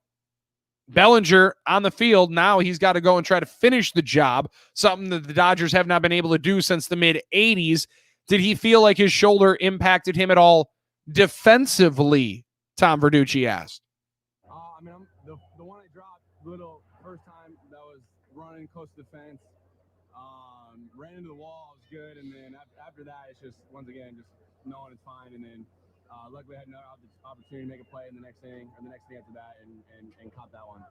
Bellinger on the field, now he's got to go and try to finish the job, something that the Dodgers have not been able to do since the mid-'80s. Did he feel like his shoulder impacted him at all defensively? Tom Verducci asked. I mean, the one I dropped little first time that was running close to the fence, ran into the wall, was good, and then after that, it's just once again just knowing it's fine, and then luckily I had another opportunity to make a play in the next inning or the next thing after that, and caught that one.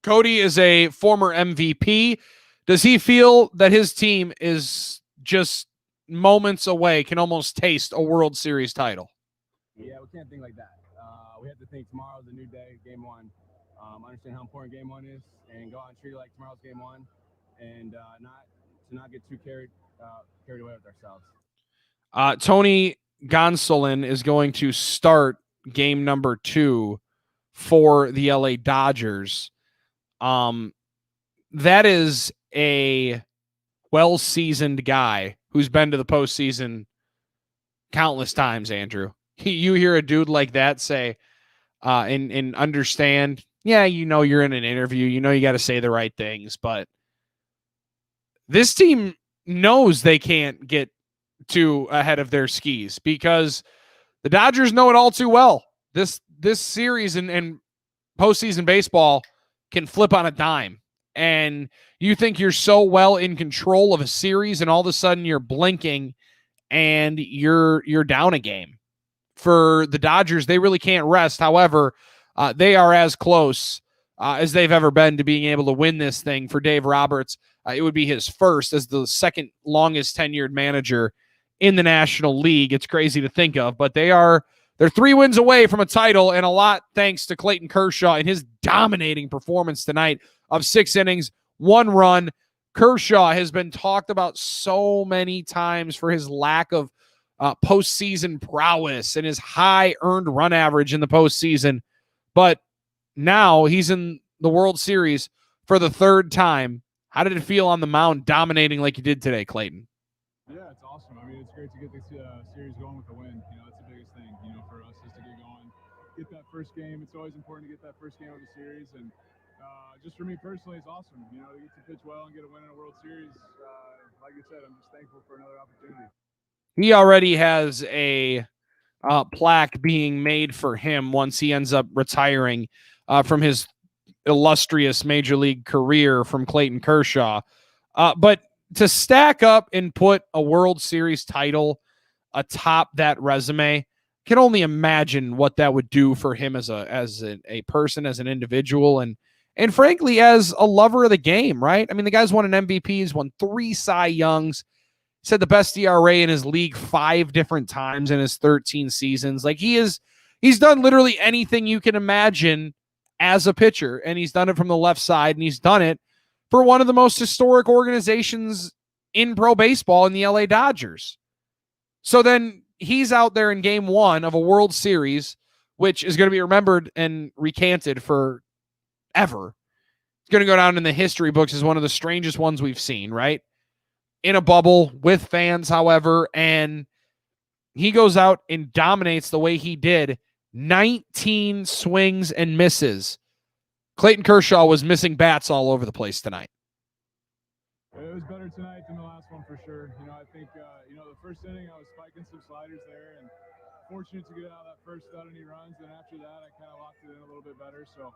Cody is a former MVP. Does he feel that his team is just moments away, can almost taste a World Series title? Yeah, we can't think like that. We have to think tomorrow's a new day, game one. Understand how important game one is, and go out and treat it like tomorrow's game one, and not get too carried away with ourselves. Tony Gonsolin is going to start game number 2 for the LA Dodgers. That is a well-seasoned guy who's been to the postseason countless times, Andrew. You hear a dude like that say, and understand, yeah, you're in an interview, you got to say the right things, but this team knows they can't get too ahead of their skis because the Dodgers know it all too well. This series and postseason baseball can flip on a dime, and you think you're so well in control of a series, and all of a sudden you're blinking and you're down a game. For the Dodgers, they really can't rest. However, they are as close as they've ever been to being able to win this thing. For Dave Roberts, it would be his first as the second longest tenured manager in the National League. It's crazy to think of, but they're 3 wins away from a title, and a lot thanks to Clayton Kershaw and his dominating performance tonight of 6 innings, 1 run. Kershaw has been talked about so many times for his lack of postseason prowess and his high earned run average in the postseason. But now he's in the World Series for the 3rd time. How did it feel on the mound dominating like you did today, Clayton? Yeah, it's awesome. I mean, it's great to get this series going with a win. That's the biggest thing, for us is to get going, get that first game. It's always important to get that first game of the series. And just for me personally, it's awesome, to get to pitch well and get a win in a World Series. Like you said, I'm just thankful for another opportunity. He already has a plaque being made for him once he ends up retiring from his illustrious major league career from Clayton Kershaw. But to stack up and put a World Series title atop that resume, can only imagine what that would do for him as a person, as an individual, and frankly, as a lover of the game, right? I mean, the guy's won an MVP, he's won 3 Cy Youngs. He said the best ERA in his league 5 different times in his 13 seasons. Like he's done literally anything you can imagine as a pitcher, and he's done it from the left side, and he's done it for one of the most historic organizations in pro baseball in the LA Dodgers. So then he's out there in game 1 of a World Series, which is going to be remembered and recanted forever. It's going to go down in the history books as one of the strangest ones we've seen, right? In a bubble with fans, however, and he goes out and dominates the way he did. 19 swings and misses. Clayton Kershaw was missing bats all over the place tonight. It was better tonight than the last one for sure. I think, the first inning I was spiking some sliders there and fortunate to get out of that first without any runs. And after that, I kind of locked it in a little bit better. So,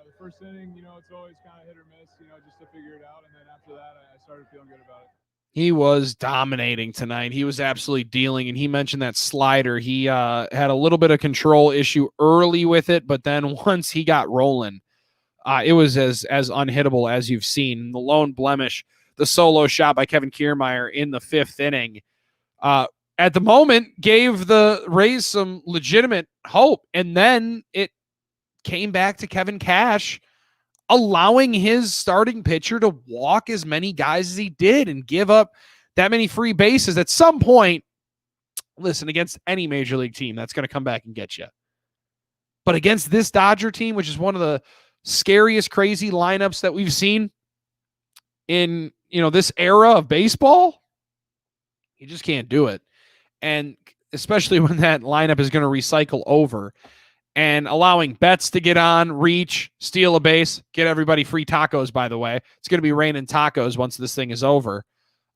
the first inning, it's always kind of hit or miss, just to figure it out. And then after that, I started feeling good about it. He was dominating tonight. He was absolutely dealing, and he mentioned that slider. He had a little bit of control issue early with it, but then once he got rolling, it was as unhittable as you've seen. The lone blemish, the solo shot by Kevin Kiermaier in the 5th inning, at the moment gave the Rays some legitimate hope, and then it came back to Kevin Cash allowing his starting pitcher to walk as many guys as he did and give up that many free bases. At some point, Listen, against any major league team, that's going to come back and get you. But against this Dodger team, which is one of the scariest, crazy lineups that we've seen in, this era of baseball, you just can't do it. And especially when that lineup is going to recycle over and allowing Betts to get on, reach, steal a base, get everybody free tacos, by the way. It's going to be raining tacos once this thing is over.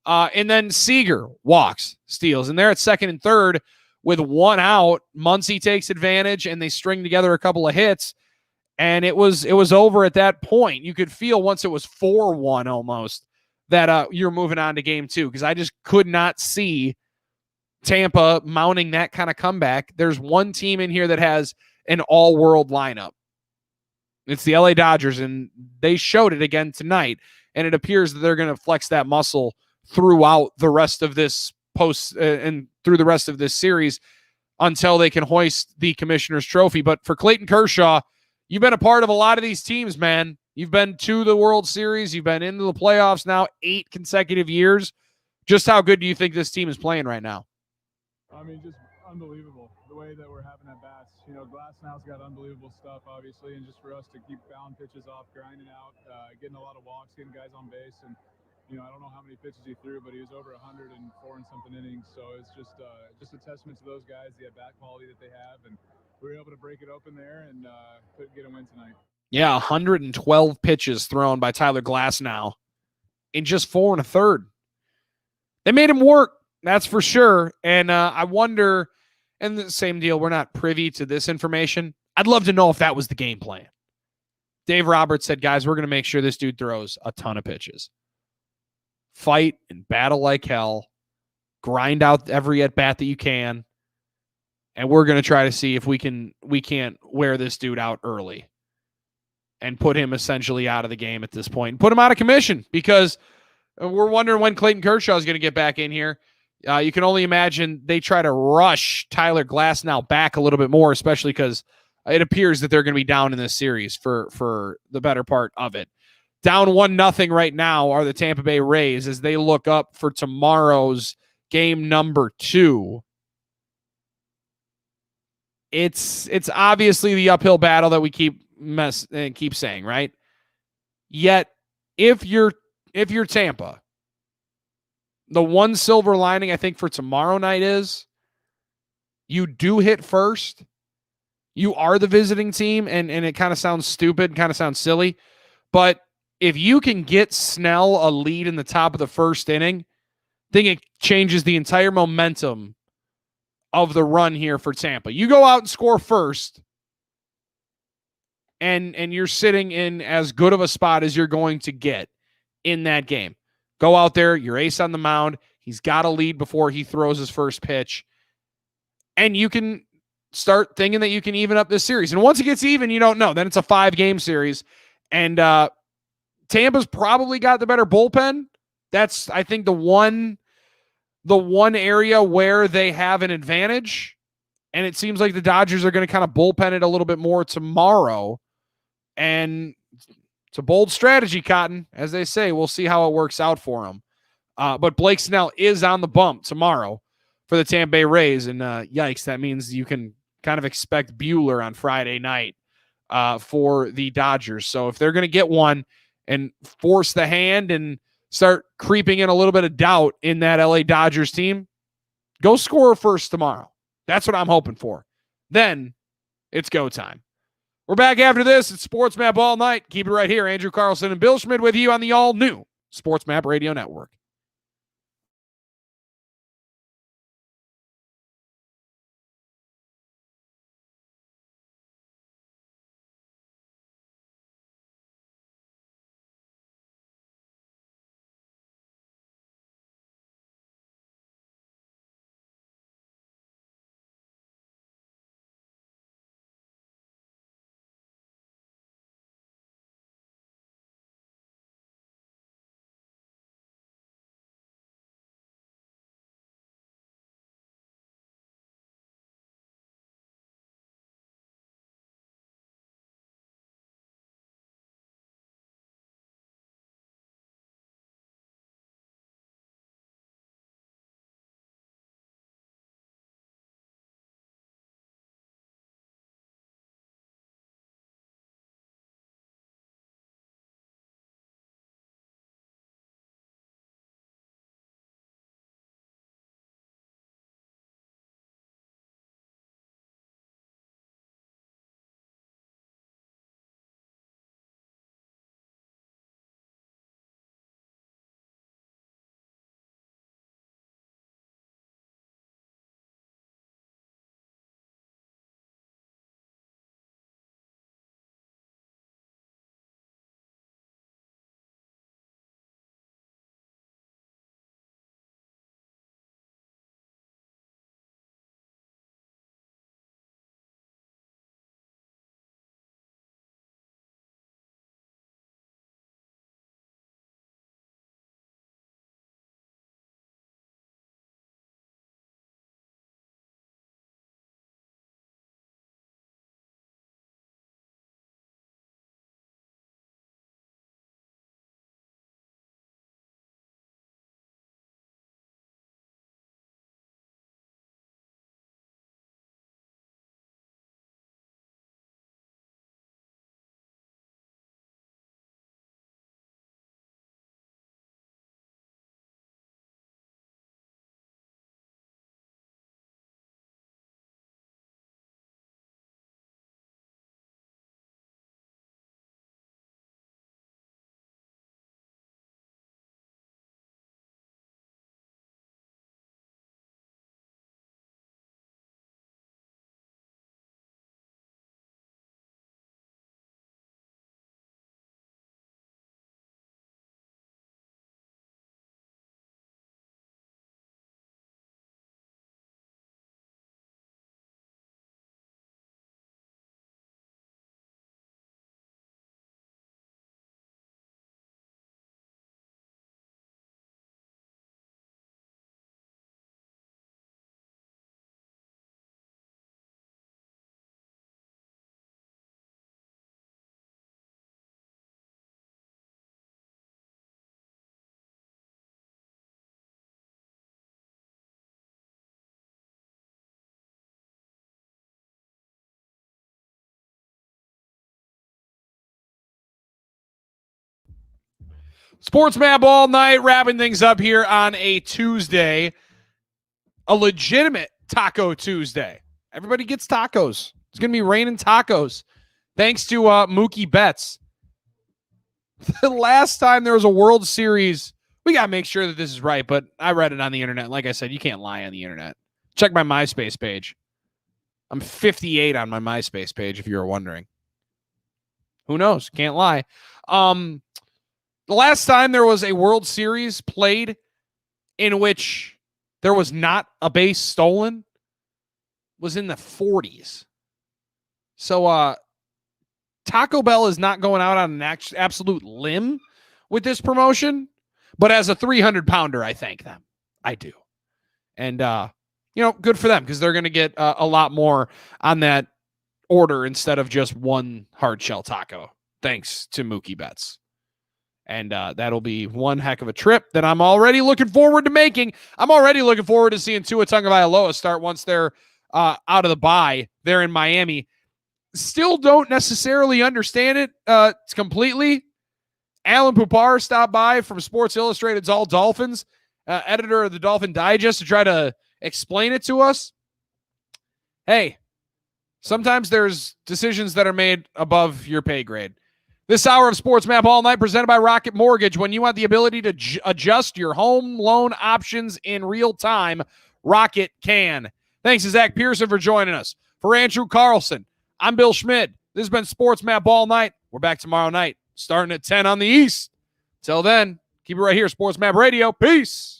And then Seager walks, steals. And they're at second and third with one out. Muncy takes advantage, and they string together a couple of hits. And it was over at that point. You could feel once it was 4-1 almost that you're moving on to game two, because I just could not see Tampa mounting that kind of comeback. There's one team in here that has an all-world lineup. It's the LA Dodgers, and they showed it again tonight. And it appears that they're going to flex that muscle throughout the rest of this and through the rest of this series until they can hoist the Commissioner's Trophy. But for Clayton Kershaw, you've been a part of a lot of these teams, man. You've been to the World Series. You've been into the playoffs now 8 consecutive years. Just how good do you think this team is playing right now? I mean, just unbelievable the way that we're having at bats. Glasnow's got unbelievable stuff, obviously, and just for us to keep fouling pitches off, grinding out, getting a lot of walks, getting guys on base, and I don't know how many pitches he threw, but he was over 104 and something innings. So it's just a testament to those guys, the at-bat quality that they have, and we were able to break it open there and get a win tonight. Yeah, 112 pitches thrown by Tyler Glasnow in just 4 1/3. They made him work, that's for sure. And I wonder, and the same deal, we're not privy to this information. I'd love to know if that was the game plan. Dave Roberts said, guys, we're going to make sure this dude throws a ton of pitches. Fight and battle like hell. Grind out every at-bat that you can. And we're going to try to see if we can't wear this dude out early and put him essentially out of the game at this point. And put him out of commission, because we're wondering when Clayton Kershaw is going to get back in here. You can only imagine they try to rush Tyler Glasnow back a little bit more, especially because it appears that they're going to be down in this series for the better part of it. Down 1-0 right now are the Tampa Bay Rays as they look up for tomorrow's game number 2. It's obviously the uphill battle that we keep saying, right? Yet, if you're Tampa, the one silver lining I think for tomorrow night is you do hit first. You are the visiting team, and it kind of sounds stupid, kind of sounds silly, but if you can get Snell a lead in the top of the first inning, I think it changes the entire momentum of the run here for Tampa. You go out and score first, and you're sitting in as good of a spot as you're going to get in that game. Go out there, your ace on the mound. He's got a lead before he throws his first pitch. And you can start thinking that you can even up this series. And once it gets even, you don't know. Then it's a 5-game series. And Tampa's probably got the better bullpen. That's, I think, the one area where they have an advantage. And it seems like the Dodgers are going to kind of bullpen it a little bit more tomorrow. And it's a bold strategy, Cotton. As they say, we'll see how it works out for them. But Blake Snell is on the bump tomorrow for the Tampa Bay Rays. And yikes, that means you can kind of expect Buehler on Friday night for the Dodgers. So if they're going to get one and force the hand and start creeping in a little bit of doubt in that LA Dodgers team, go score first tomorrow. That's what I'm hoping for. Then it's go time. We're back after this. It's SportsMap all night. Keep it right here. Andrew Carlson and Bill Schmidt with you on the all-new SportsMap Radio Network. SportsMap all night, wrapping things up here on a Tuesday, a legitimate Taco Tuesday. Everybody gets tacos. It's going to be raining tacos. Thanks to Mookie Betts. The last time there was a World Series, we got to make sure that this is right, but I read it on the internet. Like I said, you can't lie on the internet. Check my MySpace page. I'm 58 on my MySpace page, if you were wondering. Who knows? Can't lie. The last time there was a World Series played in which there was not a base stolen was in the 40s. So Taco Bell is not going out on an absolute limb with this promotion, but as a 300-pounder, I thank them. I do. And, good for them because they're going to get a lot more on that order instead of just one hard shell taco, thanks to Mookie Betts. And that'll be one heck of a trip that I'm already looking forward to making. I'm already looking forward to seeing Tua Tagovailoa start once they're out of the bye there in Miami. Still don't necessarily understand it completely. Alan Pupar stopped by from Sports Illustrated's All Dolphins, editor of the Dolphin Digest, to try to explain it to us. Hey, sometimes there's decisions that are made above your pay grade. This hour of SportsMap All Night presented by Rocket Mortgage. When you want the ability to adjust your home loan options in real time, Rocket can. Thanks to Zach Pearson for joining us. For Andrew Carlson, I'm Bill Schmidt. This has been SportsMap All Night. We're back tomorrow night, starting at 10 on the East. Till then, keep it right here, SportsMap Radio. Peace.